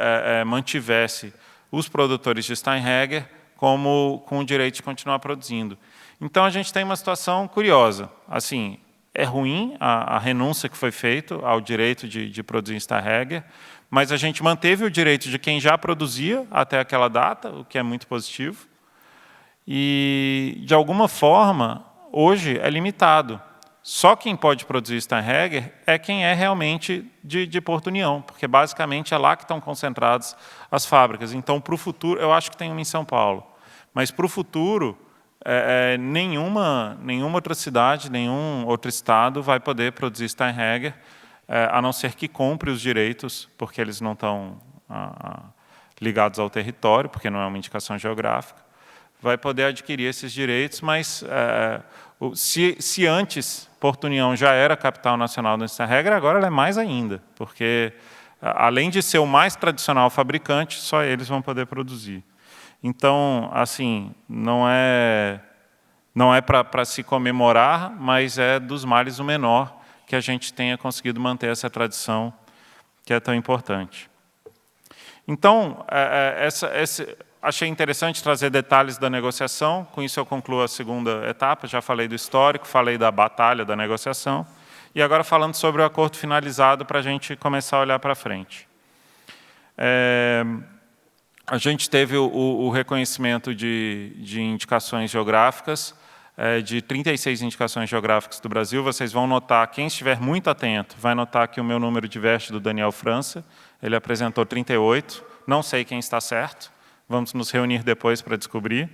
mantivesse os produtores de Steinheger com o direito de continuar produzindo. Então, a gente tem uma situação curiosa. Assim, é ruim a renúncia que foi feita ao direito de produzir Steinheger, mas a gente manteve o direito de quem já produzia até aquela data, o que é muito positivo. E, de alguma forma, hoje é limitado. Só quem pode produzir Steinheger é quem é realmente de Porto União, porque, basicamente, é lá que estão concentradas as fábricas. Então, para o futuro, eu acho que tem uma em São Paulo, mas para o futuro, nenhuma outra cidade, nenhum outro estado vai poder produzir Steinheger, a não ser que compre os direitos, porque eles não estão ligados ao território, porque não é uma indicação geográfica, vai poder adquirir esses direitos, mas se antes Porto União já era a capital nacional da Steinheger, agora ela é mais ainda, porque, além de ser o mais tradicional fabricante, só eles vão poder produzir. Então, assim, não é para se comemorar, mas é dos males o menor que a gente tenha conseguido manter essa tradição que é tão importante. Então, achei interessante trazer detalhes da negociação. Com isso, eu concluo a segunda etapa. Já falei do histórico, falei da batalha da negociação. E agora falando sobre o acordo finalizado para a gente começar a olhar para frente. A gente teve o reconhecimento de indicações geográficas, de 36 indicações geográficas do Brasil. Vocês vão notar, quem estiver muito atento, vai notar que o meu número diverte do Daniel França. Ele apresentou 38. Não sei quem está certo. Vamos nos reunir depois para descobrir.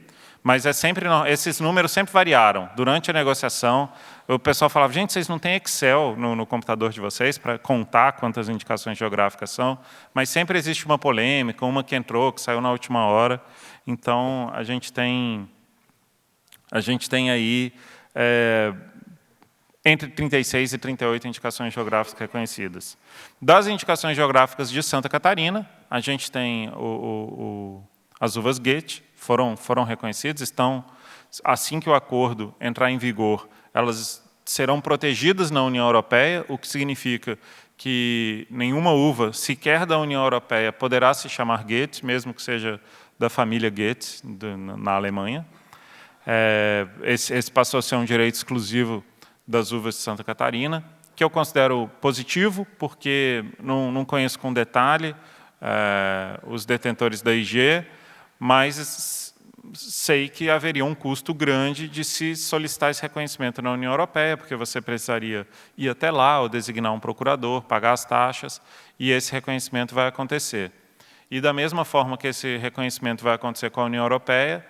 Mas esses números sempre variaram. Durante a negociação, o pessoal falava, gente, vocês não têm Excel no computador de vocês para contar quantas indicações geográficas são, mas sempre existe uma polêmica, uma que entrou, que saiu na última hora. Então, a gente tem aí entre 36 e 38 indicações geográficas reconhecidas. Das indicações geográficas de Santa Catarina, a gente tem as uvas Goethe, foram reconhecidas, assim que o acordo entrar em vigor, elas serão protegidas na União Europeia, o que significa que nenhuma uva, sequer da União Europeia, poderá se chamar Goethe, mesmo que seja da família Goethe, na Alemanha. Esse passou a ser um direito exclusivo das uvas de Santa Catarina, que eu considero positivo, porque não conheço com detalhe os detentores da IG, mas sei que haveria um custo grande de se solicitar esse reconhecimento na União Europeia, porque você precisaria ir até lá, ou designar um procurador, pagar as taxas, e esse reconhecimento vai acontecer. E da mesma forma que esse reconhecimento vai acontecer com a União Europeia,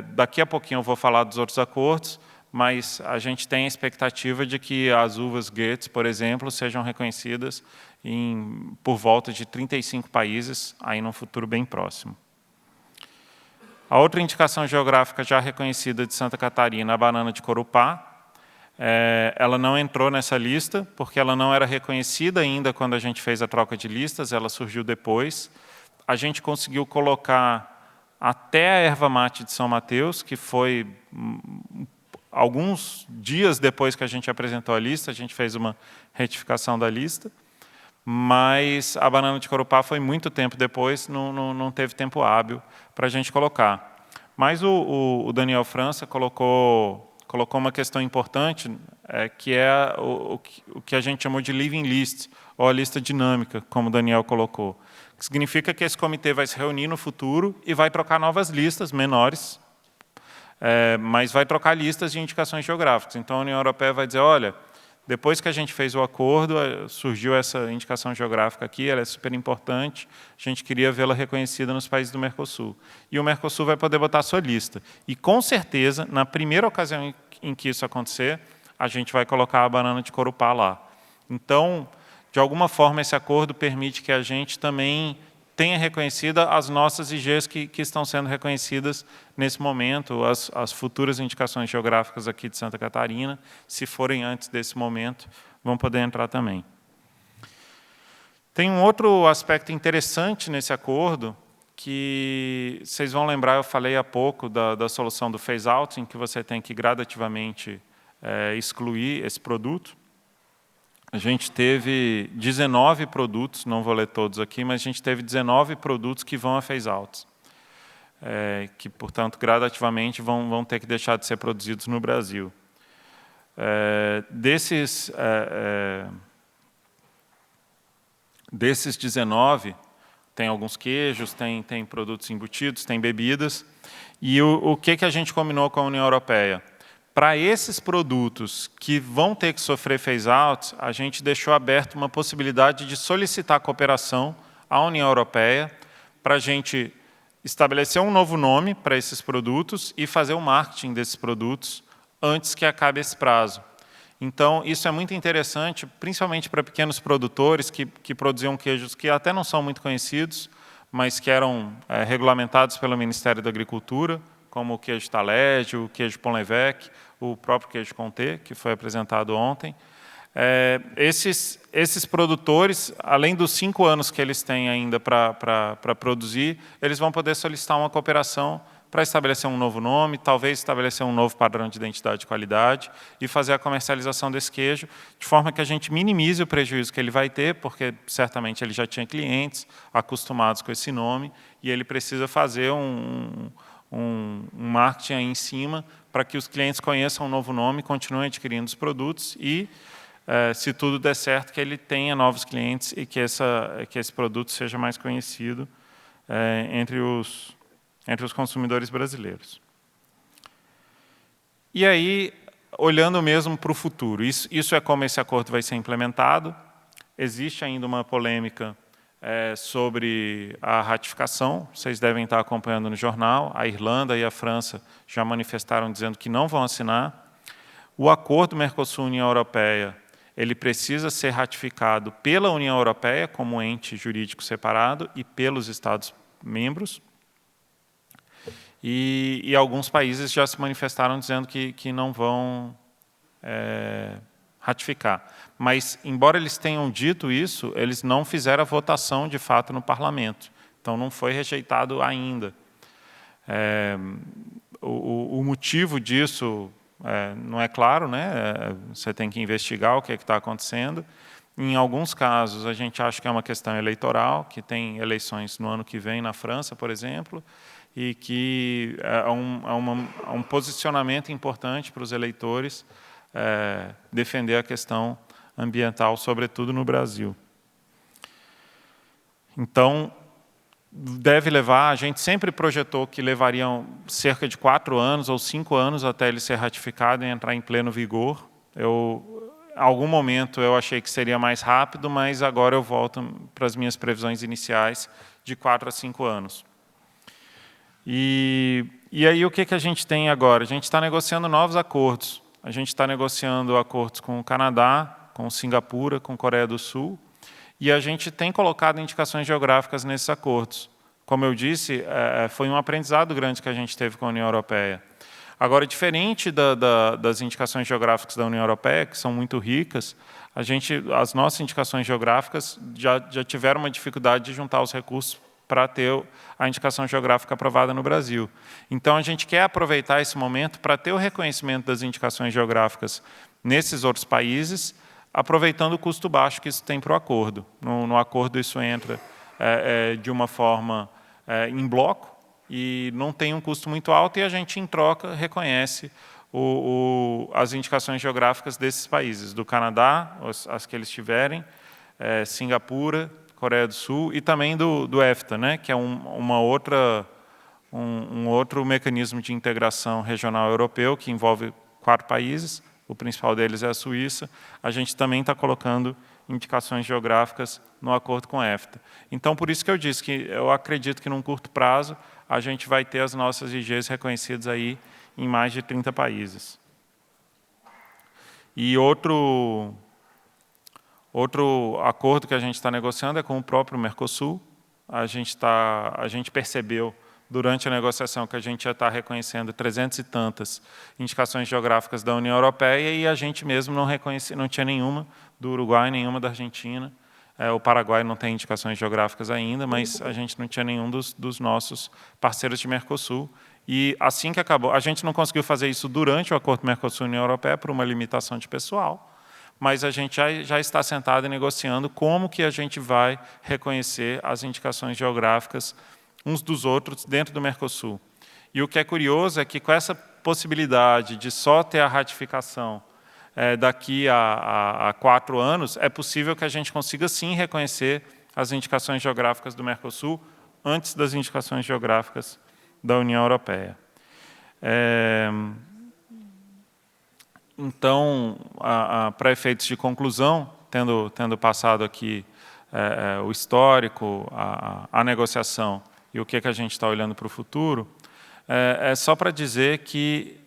daqui a pouquinho eu vou falar dos outros acordos, mas a gente tem a expectativa de que as uvas Goethe, por exemplo, sejam reconhecidas por volta de 35 países, aí num futuro bem próximo. A outra indicação geográfica já reconhecida de Santa Catarina, a banana de Corupá, ela não entrou nessa lista, porque ela não era reconhecida ainda quando a gente fez a troca de listas, ela surgiu depois. A gente conseguiu colocar até a erva mate de São Mateus, que foi alguns dias depois que a gente apresentou a lista, a gente fez uma retificação da lista, mas a banana de Corupá foi muito tempo depois, não teve tempo hábil para a gente colocar. Mas o Daniel França colocou uma questão importante, que é o que a gente chamou de living list, ou a lista dinâmica, como o Daniel colocou. Que significa que esse comitê vai se reunir no futuro e vai trocar novas listas menores, mas vai trocar listas de indicações geográficas. Então, a União Europeia vai dizer, olha, depois que a gente fez o acordo, surgiu essa indicação geográfica aqui, ela é super importante, a gente queria vê-la reconhecida nos países do Mercosul. E o Mercosul vai poder botar a sua lista. E, com certeza, na primeira ocasião em que isso acontecer, a gente vai colocar a banana de Corupá lá. Então, de alguma forma, esse acordo permite que a gente também tenha reconhecida as nossas IGs que estão sendo reconhecidas nesse momento, as futuras indicações geográficas aqui de Santa Catarina, se forem antes desse momento, vão poder entrar também. Tem um outro aspecto interessante nesse acordo, que vocês vão lembrar, eu falei há pouco da solução do phase-out, em que você tem que gradativamente excluir esse produto. A gente teve 19 produtos, não vou ler todos aqui, mas a gente teve 19 produtos que vão a phase-out, que, portanto, gradativamente vão ter que deixar de ser produzidos no Brasil. Desses 19, tem alguns queijos, tem produtos embutidos, tem bebidas, e o que a gente combinou com a União Europeia? Para esses produtos que vão ter que sofrer phase-out, a gente deixou aberto uma possibilidade de solicitar cooperação à União Europeia para a gente estabelecer um novo nome para esses produtos e fazer o marketing desses produtos antes que acabe esse prazo. Então, isso é muito interessante, principalmente para pequenos produtores que produziam queijos que até não são muito conhecidos, mas que eram regulamentados pelo Ministério da Agricultura, como o queijo Talégio, o queijo Pont l'Évêque, o próprio queijo Comté, que foi apresentado ontem. Esses produtores, além dos 5 anos que eles têm ainda para produzir, eles vão poder solicitar uma cooperação para estabelecer um novo nome, talvez estabelecer um novo padrão de identidade e qualidade e fazer a comercialização desse queijo, de forma que a gente minimize o prejuízo que ele vai ter, porque certamente ele já tinha clientes acostumados com esse nome e ele precisa fazer um marketing aí em cima para que os clientes conheçam o novo nome, continuem adquirindo os produtos e se tudo der certo, que ele tenha novos clientes e que esse produto seja mais conhecido entre os consumidores brasileiros. E aí, olhando mesmo para o futuro, isso é como esse acordo vai ser implementado. Existe ainda uma polêmica sobre a ratificação, vocês devem estar acompanhando no jornal. A Irlanda e a França já manifestaram dizendo que não vão assinar. O acordo Mercosul-União Europeia, ele precisa ser ratificado pela União Europeia como ente jurídico separado e pelos Estados-membros. E alguns países já se manifestaram dizendo que não vão ratificar. Mas, embora eles tenham dito isso, eles não fizeram a votação, de fato, no parlamento. Então, não foi rejeitado ainda. O motivo disso não é claro, né? Você tem que investigar o que está acontecendo. Em alguns casos, a gente acha que é uma questão eleitoral, que tem eleições no ano que vem na França, por exemplo, e que é um posicionamento importante para os eleitores defender a questão ambiental, sobretudo no Brasil. Então, deve levar, a gente sempre projetou que levariam cerca de 4 anos ou 5 anos até ele ser ratificado e entrar em pleno vigor. Em algum momento eu achei que seria mais rápido, mas agora eu volto para as minhas previsões iniciais de 4 a 5 anos. E aí o que a gente tem agora? A gente está negociando novos acordos. A gente está negociando acordos com o Canadá, com Singapura, com Coreia do Sul, e a gente tem colocado indicações geográficas nesses acordos. Como eu disse, foi um aprendizado grande que a gente teve com a União Europeia. Agora, diferente das indicações geográficas da União Europeia, que são muito ricas, as nossas indicações geográficas já tiveram uma dificuldade de juntar os recursos para ter a indicação geográfica aprovada no Brasil. Então, a gente quer aproveitar esse momento para ter o reconhecimento das indicações geográficas nesses outros países, aproveitando o custo baixo que isso tem para o acordo. No acordo, isso entra de uma forma em bloco e não tem um custo muito alto, e a gente, em troca, reconhece as indicações geográficas desses países, do Canadá, as que eles tiverem, Singapura, Coreia do Sul, e também do EFTA, né, que é um outro mecanismo de integração regional europeu, que envolve 4 países, o principal deles é a Suíça. A gente também está colocando indicações geográficas no acordo com a EFTA. Então, por isso que eu disse que eu acredito que, num curto prazo, a gente vai ter as nossas IGs reconhecidas aí em mais de 30 países. E outro acordo que a gente está negociando é com o próprio Mercosul. A gente percebeu, durante a negociação, que a gente já está reconhecendo 300 e tantas indicações geográficas da União Europeia, e a gente mesmo não tinha nenhuma do Uruguai, nenhuma da Argentina. O Paraguai não tem indicações geográficas ainda, mas a gente não tinha nenhum dos nossos parceiros de Mercosul. E assim que acabou, a gente não conseguiu fazer isso durante o acordo Mercosul-União Europeia por uma limitação de pessoal, mas a gente já está sentado e negociando como que a gente vai reconhecer as indicações geográficas uns dos outros dentro do Mercosul. E o que é curioso é que, com essa possibilidade de só ter a ratificação daqui a 4 anos, é possível que a gente consiga, sim, reconhecer as indicações geográficas do Mercosul antes das indicações geográficas da União Europeia. Então, para efeitos de conclusão, tendo passado aqui o histórico, a negociação e o que a gente está olhando para o futuro, é só para dizer que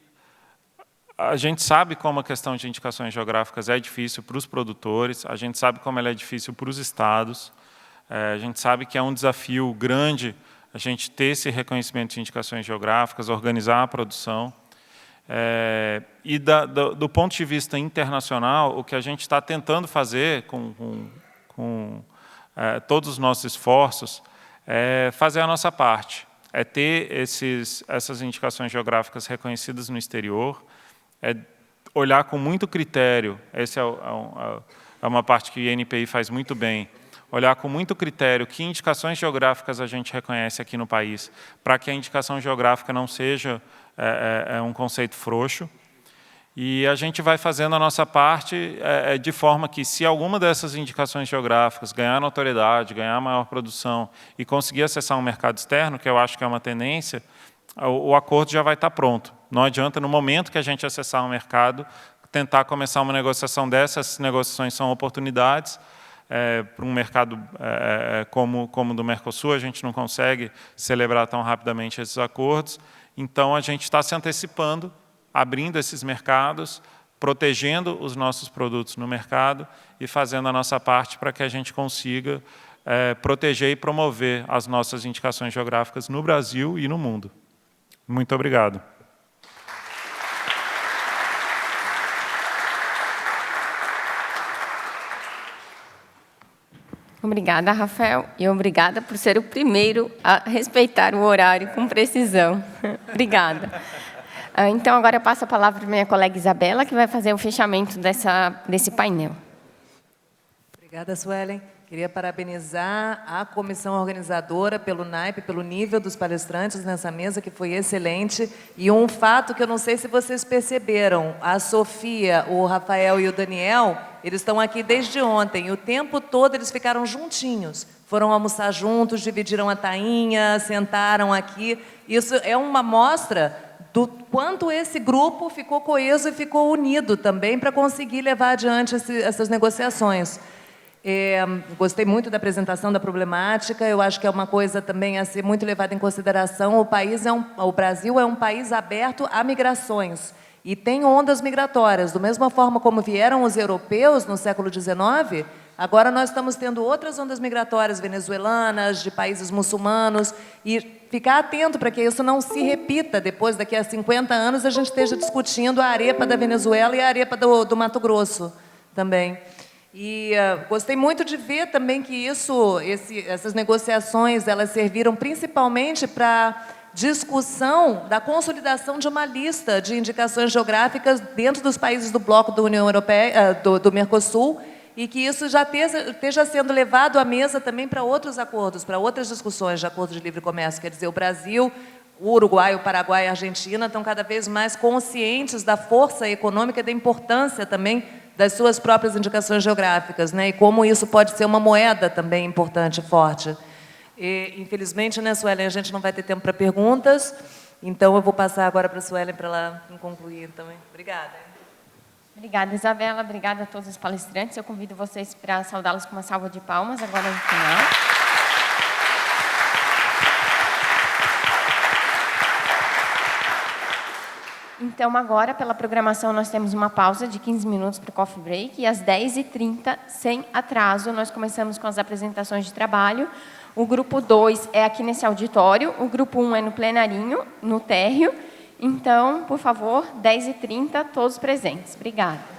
a gente sabe como a questão de indicações geográficas é difícil para os produtores, a gente sabe como ela é difícil para os estados, a gente sabe que é um desafio grande a gente ter esse reconhecimento de indicações geográficas, organizar a produção. E do ponto de vista internacional, o que a gente está tentando fazer com todos os nossos esforços é fazer a nossa parte, é ter essas indicações geográficas reconhecidas no exterior, é olhar com muito critério, essa é uma parte que o INPI faz muito bem, olhar com muito critério que indicações geográficas a gente reconhece aqui no país, para que a indicação geográfica não seja um conceito frouxo, E a gente vai fazendo a nossa parte de forma que, se alguma dessas indicações geográficas ganhar notoriedade, ganhar maior produção e conseguir acessar um mercado externo, que eu acho que é uma tendência, o acordo já vai estar pronto. Não adianta, no momento que a gente acessar um mercado, tentar começar uma negociação dessas. Essas negociações são oportunidades. Para um mercado como o do Mercosul, a gente não consegue celebrar tão rapidamente esses acordos. Então, a gente está se antecipando, abrindo esses mercados, protegendo os nossos produtos no mercado e fazendo a nossa parte para que a gente consiga proteger e promover as nossas indicações geográficas no Brasil e no mundo. Muito obrigado. Obrigada, Rafael, e obrigada por ser o primeiro a respeitar o horário com precisão. Obrigada. Então, agora eu passo a palavra para minha colega Isabela, que vai fazer o fechamento desse painel. Obrigada, Suelen. Queria parabenizar a comissão organizadora pelo naipe, pelo nível dos palestrantes nessa mesa, que foi excelente. E um fato que eu não sei se vocês perceberam, a Sofia, o Rafael e o Daniel, eles estão aqui desde ontem. O tempo todo eles ficaram juntinhos. Foram almoçar juntos, dividiram a tainha, sentaram aqui. Isso é uma mostra do quanto esse grupo ficou coeso e ficou unido também para conseguir levar adiante essas negociações. Gostei muito da apresentação da problemática. Eu acho que é uma coisa também a ser muito levada em consideração. O Brasil é um país aberto a migrações e tem ondas migratórias. Da mesma forma como vieram os europeus no século XIX, agora nós estamos tendo outras ondas migratórias venezuelanas, de países muçulmanos, e ficar atento para que isso não se repita depois, daqui a 50 anos, a gente esteja discutindo a arepa da Venezuela e a arepa do Mato Grosso também. E gostei muito de ver também que essas negociações elas serviram principalmente para discussão da consolidação de uma lista de indicações geográficas dentro dos países do bloco da União Europeia, do Mercosul, e que isso já esteja sendo levado à mesa também para outros acordos, para outras discussões de acordo de livre comércio. Quer dizer, o Brasil, o Uruguai, o Paraguai e a Argentina estão cada vez mais conscientes da força econômica e da importância também das suas próprias indicações geográficas, né? E como isso pode ser uma moeda também importante e forte. E, infelizmente, né, Suelen, a gente não vai ter tempo para perguntas, então eu vou passar agora para a Suelen para ela concluir também. Obrigada. Obrigada, Isabela. Obrigada a todos os palestrantes. Eu convido vocês para saudá-los com uma salva de palmas agora no final. Então, agora, pela programação, nós temos uma pausa de 15 minutos para o coffee break, e às 10h30, sem atraso, nós começamos com as apresentações de trabalho. O grupo 2 é aqui nesse auditório, o grupo 1 é no plenarinho, no térreo. Então, por favor, 10h30, todos presentes. Obrigada.